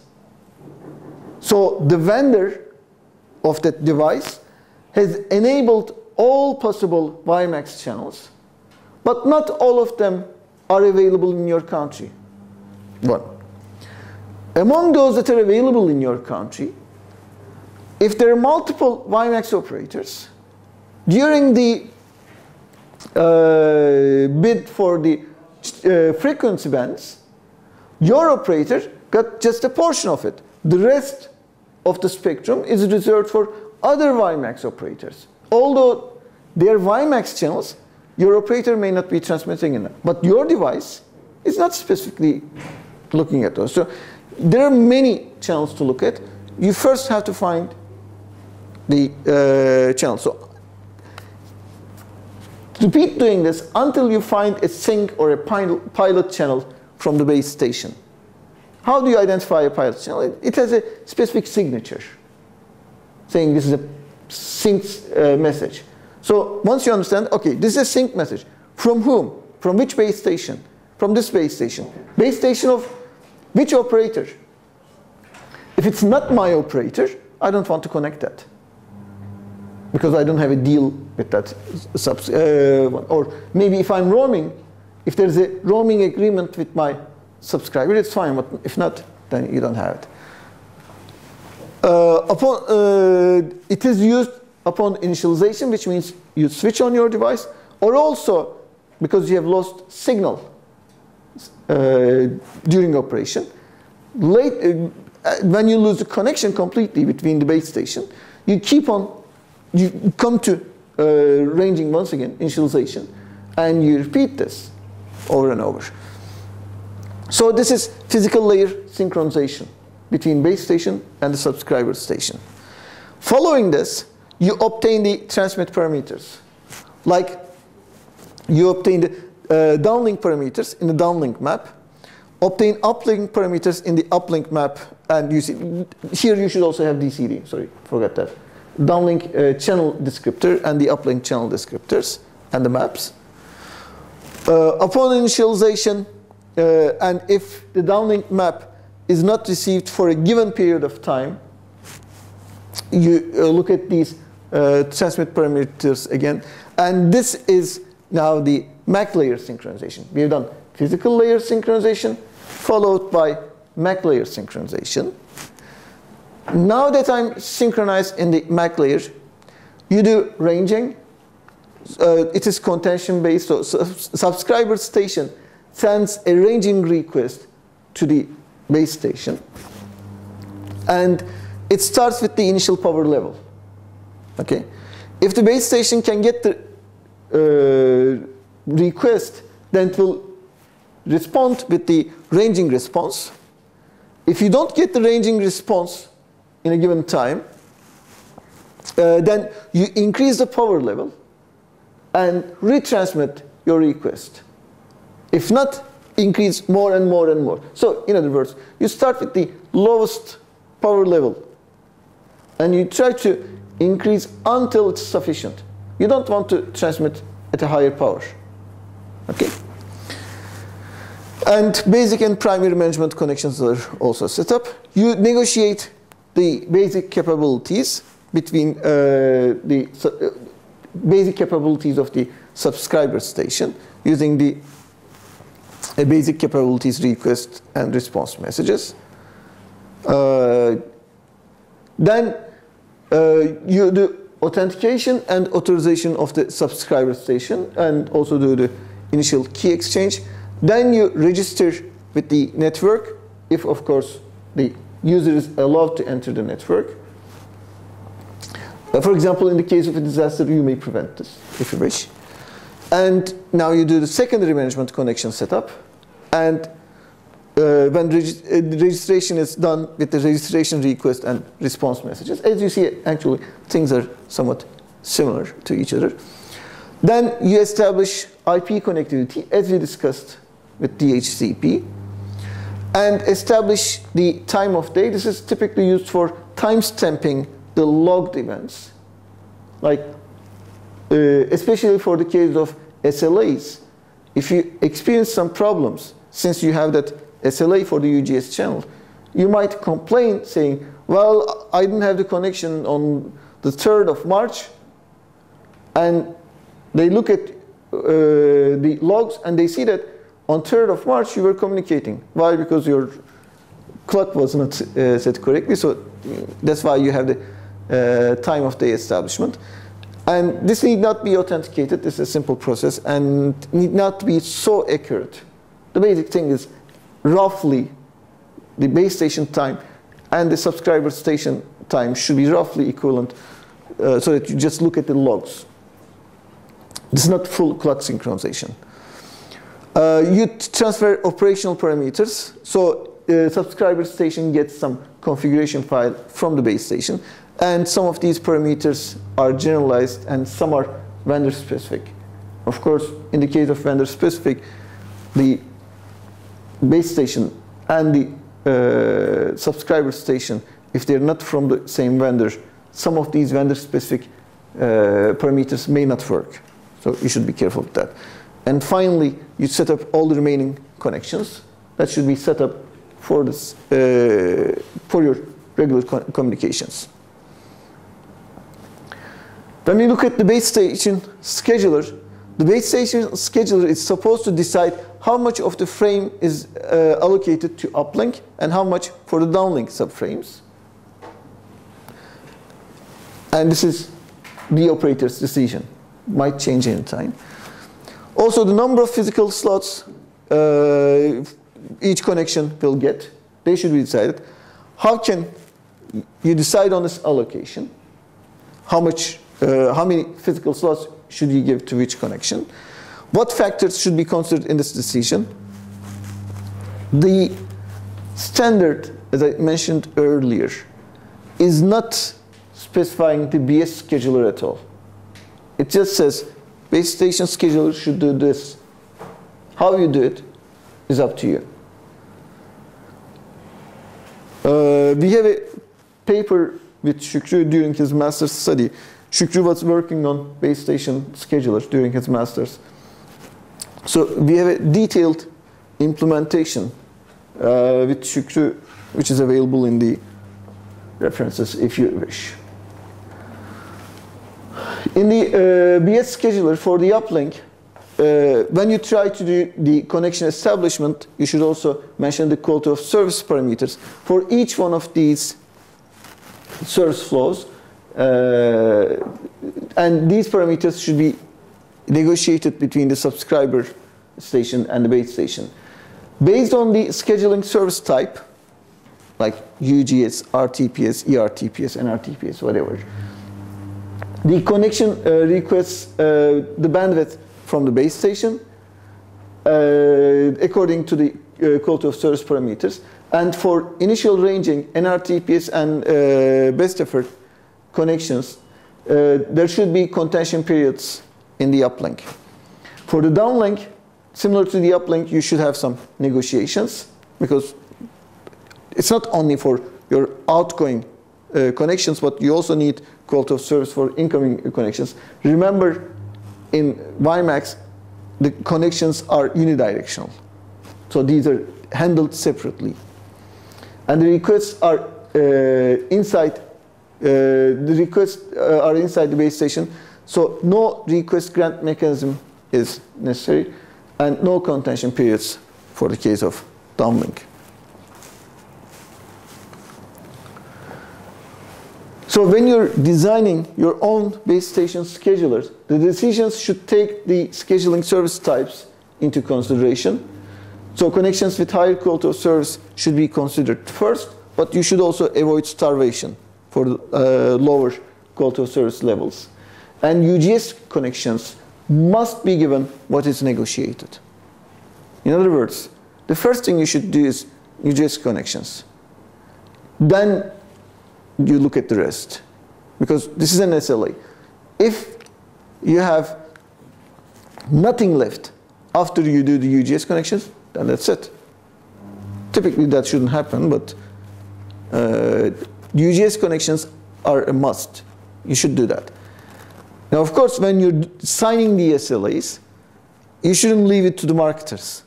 So the vendor of that device has enabled all possible WiMAX channels, but not all of them are available in your country. One. Among those that are available in your country, if there are multiple WiMAX operators, during the bid for the frequency bands, your operator got just a portion of it. The rest of the spectrum is reserved for other WiMAX operators. Although they are WiMAX channels, your operator may not be transmitting in them. But your device is not specifically looking at those. So there are many channels to look at. You first have to find the channel. So repeat doing this until you find a sync or a pilot channel from the base station. How do you identify a pilot channel? It has a specific signature saying this is a synced message. So once you understand, okay, this is a sync message. From whom? From which base station? From this base station. Base station of which operator? If it's not my operator, I don't want to connect that, because I don't have a deal with that or maybe if I'm roaming, if there's a roaming agreement with my subscriber, it's fine, but if not, then you don't have it. It is used upon initialization, which means you switch on your device, or also because you have lost signal during operation. When you lose the connection completely between the base station, you come to ranging once again, initialization, and you repeat this over and over. So this is physical layer synchronization between base station and the subscriber station. Following this, you obtain the transmit parameters. Like you obtain the downlink parameters in the downlink map, obtain uplink parameters in the uplink map, and you see here you should also have DCD. Sorry, forgot that. Downlink channel descriptor and the uplink channel descriptors and the maps. Upon initialization, and if the downlink map is not received for a given period of time, you look at these transmit parameters again, and this is now the MAC layer synchronization. We have done physical layer synchronization followed by MAC layer synchronization. Now that I'm synchronized in the MAC layer, you do ranging. It is contention based, so subscriber station sends a ranging request to the base station, and it starts with the initial power level. Okay, if the base station can get the request, then it will respond with the ranging response. If you don't get the ranging response in a given time, then you increase the power level and retransmit your request. If not, increase more and more and more. So in other words, you start with the lowest power level and you try to increase until it's sufficient. You don't want to transmit at a higher power. Okay? And basic and primary management connections are also set up. You negotiate the basic capabilities between the basic capabilities of the subscriber station using the basic capabilities request and response messages. Then you do authentication and authorization of the subscriber station and also do the initial key exchange. Then you register with the network if, of course, the user is allowed to enter the network. For example, in the case of a disaster, you may prevent this if you wish. And now you do the secondary management connection setup. And when the registration is done with the registration request and response messages, as you see, actually, things are somewhat similar to each other. Then you establish IP connectivity, as we discussed with DHCP, and establish the time of day. This is typically used for timestamping the logged events, like especially for the case of SLAs. If you experience some problems, since you have that SLA for the UGS channel, you might complain saying, well, I didn't have the connection on the 3rd of March, and they look at the logs and they see that on 3rd of March you were communicating. Why? Because your clock was not set correctly, so that's why you have the time of day establishment. And this need not be authenticated. This is a simple process and need not be so accurate. The basic thing is roughly the base station time and the subscriber station time should be roughly equivalent so that you just look at the logs. This is not full clock synchronization. You transfer operational parameters. So subscriber station gets some configuration file from the base station. And some of these parameters are generalized and some are vendor specific. Of course, in the case of vendor specific, the base station and the subscriber station, if they're not from the same vendor, some of these vendor specific parameters may not work. So you should be careful with that. And finally, you set up all the remaining connections. That should be set up for this for your regular communications. When we look at the base station scheduler, the base station scheduler is supposed to decide how much of the frame is allocated to uplink and how much for the downlink subframes. And this is the operator's decision. Might change any time. Also, the number of physical slots each connection will get, they should be decided. How can you decide on this allocation? How many physical slots should you give to each connection? What factors should be considered in this decision? The standard, as I mentioned earlier, is not specifying the BS scheduler at all. It just says base station scheduler should do this. How you do it is up to you. We have a paper with Tugcu during his master's study. Tugcu was working on base station schedulers during his master's. So we have a detailed implementation with Tugcu, which is available in the references if you wish. In the BS scheduler for the uplink, when you try to do the connection establishment, you should also mention the quality of service parameters for each one of these service flows. And these parameters should be negotiated between the subscriber station and the base station. Based on the scheduling service type, like UGS, RTPS, ERTPS, NRTPS, whatever, the connection requests the bandwidth from the base station according to the quality of service parameters. And for initial ranging, NRTPS and best effort connections, there should be contention periods in the uplink. For the downlink, similar to the uplink, you should have some negotiations because it's not only for your outgoing connections, but you also need quality of service for incoming connections. Remember, in WiMAX, the connections are unidirectional. So these are handled separately. And the requests are inside the base station. So no request grant mechanism is necessary and no contention periods for the case of downlink. So when you're designing your own base station schedulers, the decisions should take the scheduling service types into consideration. So connections with higher quality of service should be considered first, but you should also avoid starvation for lower quality of service levels. And UGS connections must be given what is negotiated. In other words, the first thing you should do is UGS connections. Then you look at the rest, because this is an SLA. If you have nothing left after you do the UGS connections, then that's it. Typically that shouldn't happen, but UGS connections are a must. You should do that. Now, of course, when you're signing the SLAs, you shouldn't leave it to the marketers.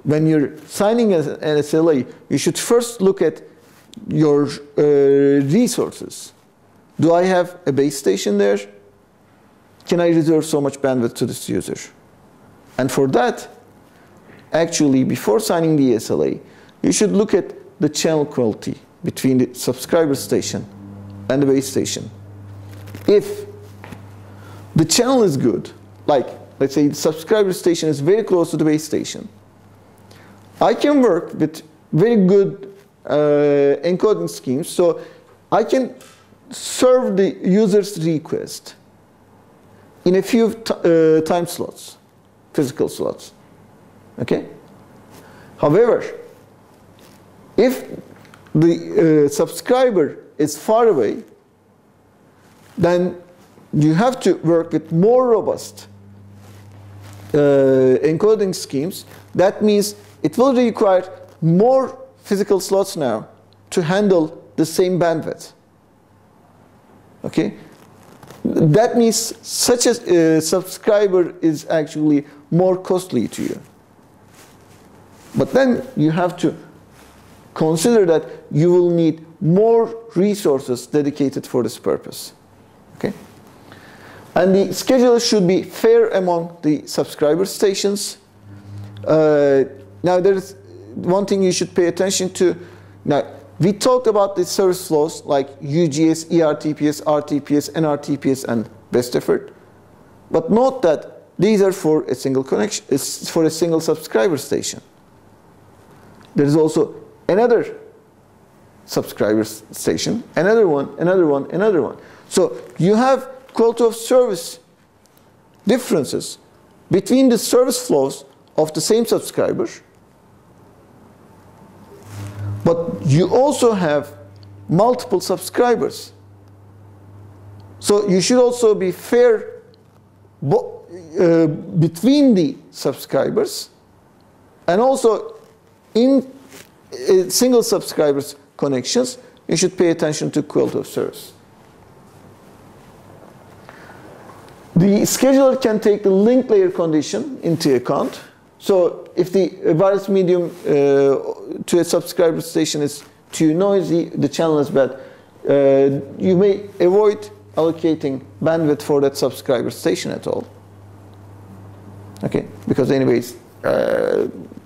When you're signing an SLA, you should first look at your resources. Do I have a base station there? Can I reserve so much bandwidth to this user? And for that, actually, before signing the SLA, you should look at the channel quality between the subscriber station and the base station. If the channel is good, like let's say the subscriber station is very close to the base station, I can work with very good encoding schemes, so I can serve the user's request in a few time slots, physical slots. Okay? However, if the subscriber is far away, then you have to work with more robust encoding schemes. That means it will require more physical slots now to handle the same bandwidth. Okay? That means such a subscriber is actually more costly to you. But then you have to consider that you will need more resources dedicated for this purpose. Okay? And the scheduler should be fair among the subscriber stations. Now there's one thing you should pay attention to. Now, we talked about the service flows like UGS, ERTPS, RTPS, NRTPS, and best effort. But note that these are for a single connection, it's for a single subscriber station. There is also another subscriber station, another one, another one, another one. So you have quality of service differences between the service flows of the same subscriber, but you also have multiple subscribers. So you should also be fair between the subscribers, and also in single subscribers connections, you should pay attention to quality of service. The scheduler can take the link layer condition into account. So if the wireless medium to a subscriber station is too noisy, the channel is bad, you may avoid allocating bandwidth for that subscriber station at all. Okay, because anyways,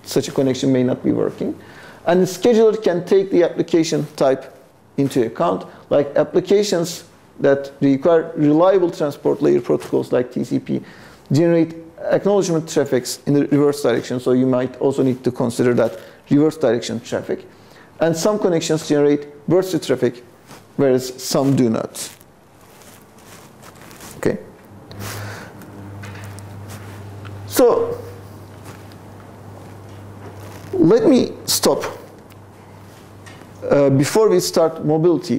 such a connection may not be working. And the scheduler can take the application type into account, like applications that require reliable transport layer protocols like TCP generate acknowledgement traffics in the reverse direction, so you might also need to consider that reverse direction traffic. And some connections generate bursty traffic, whereas some do not. Okay. So let me stop before we start mobility.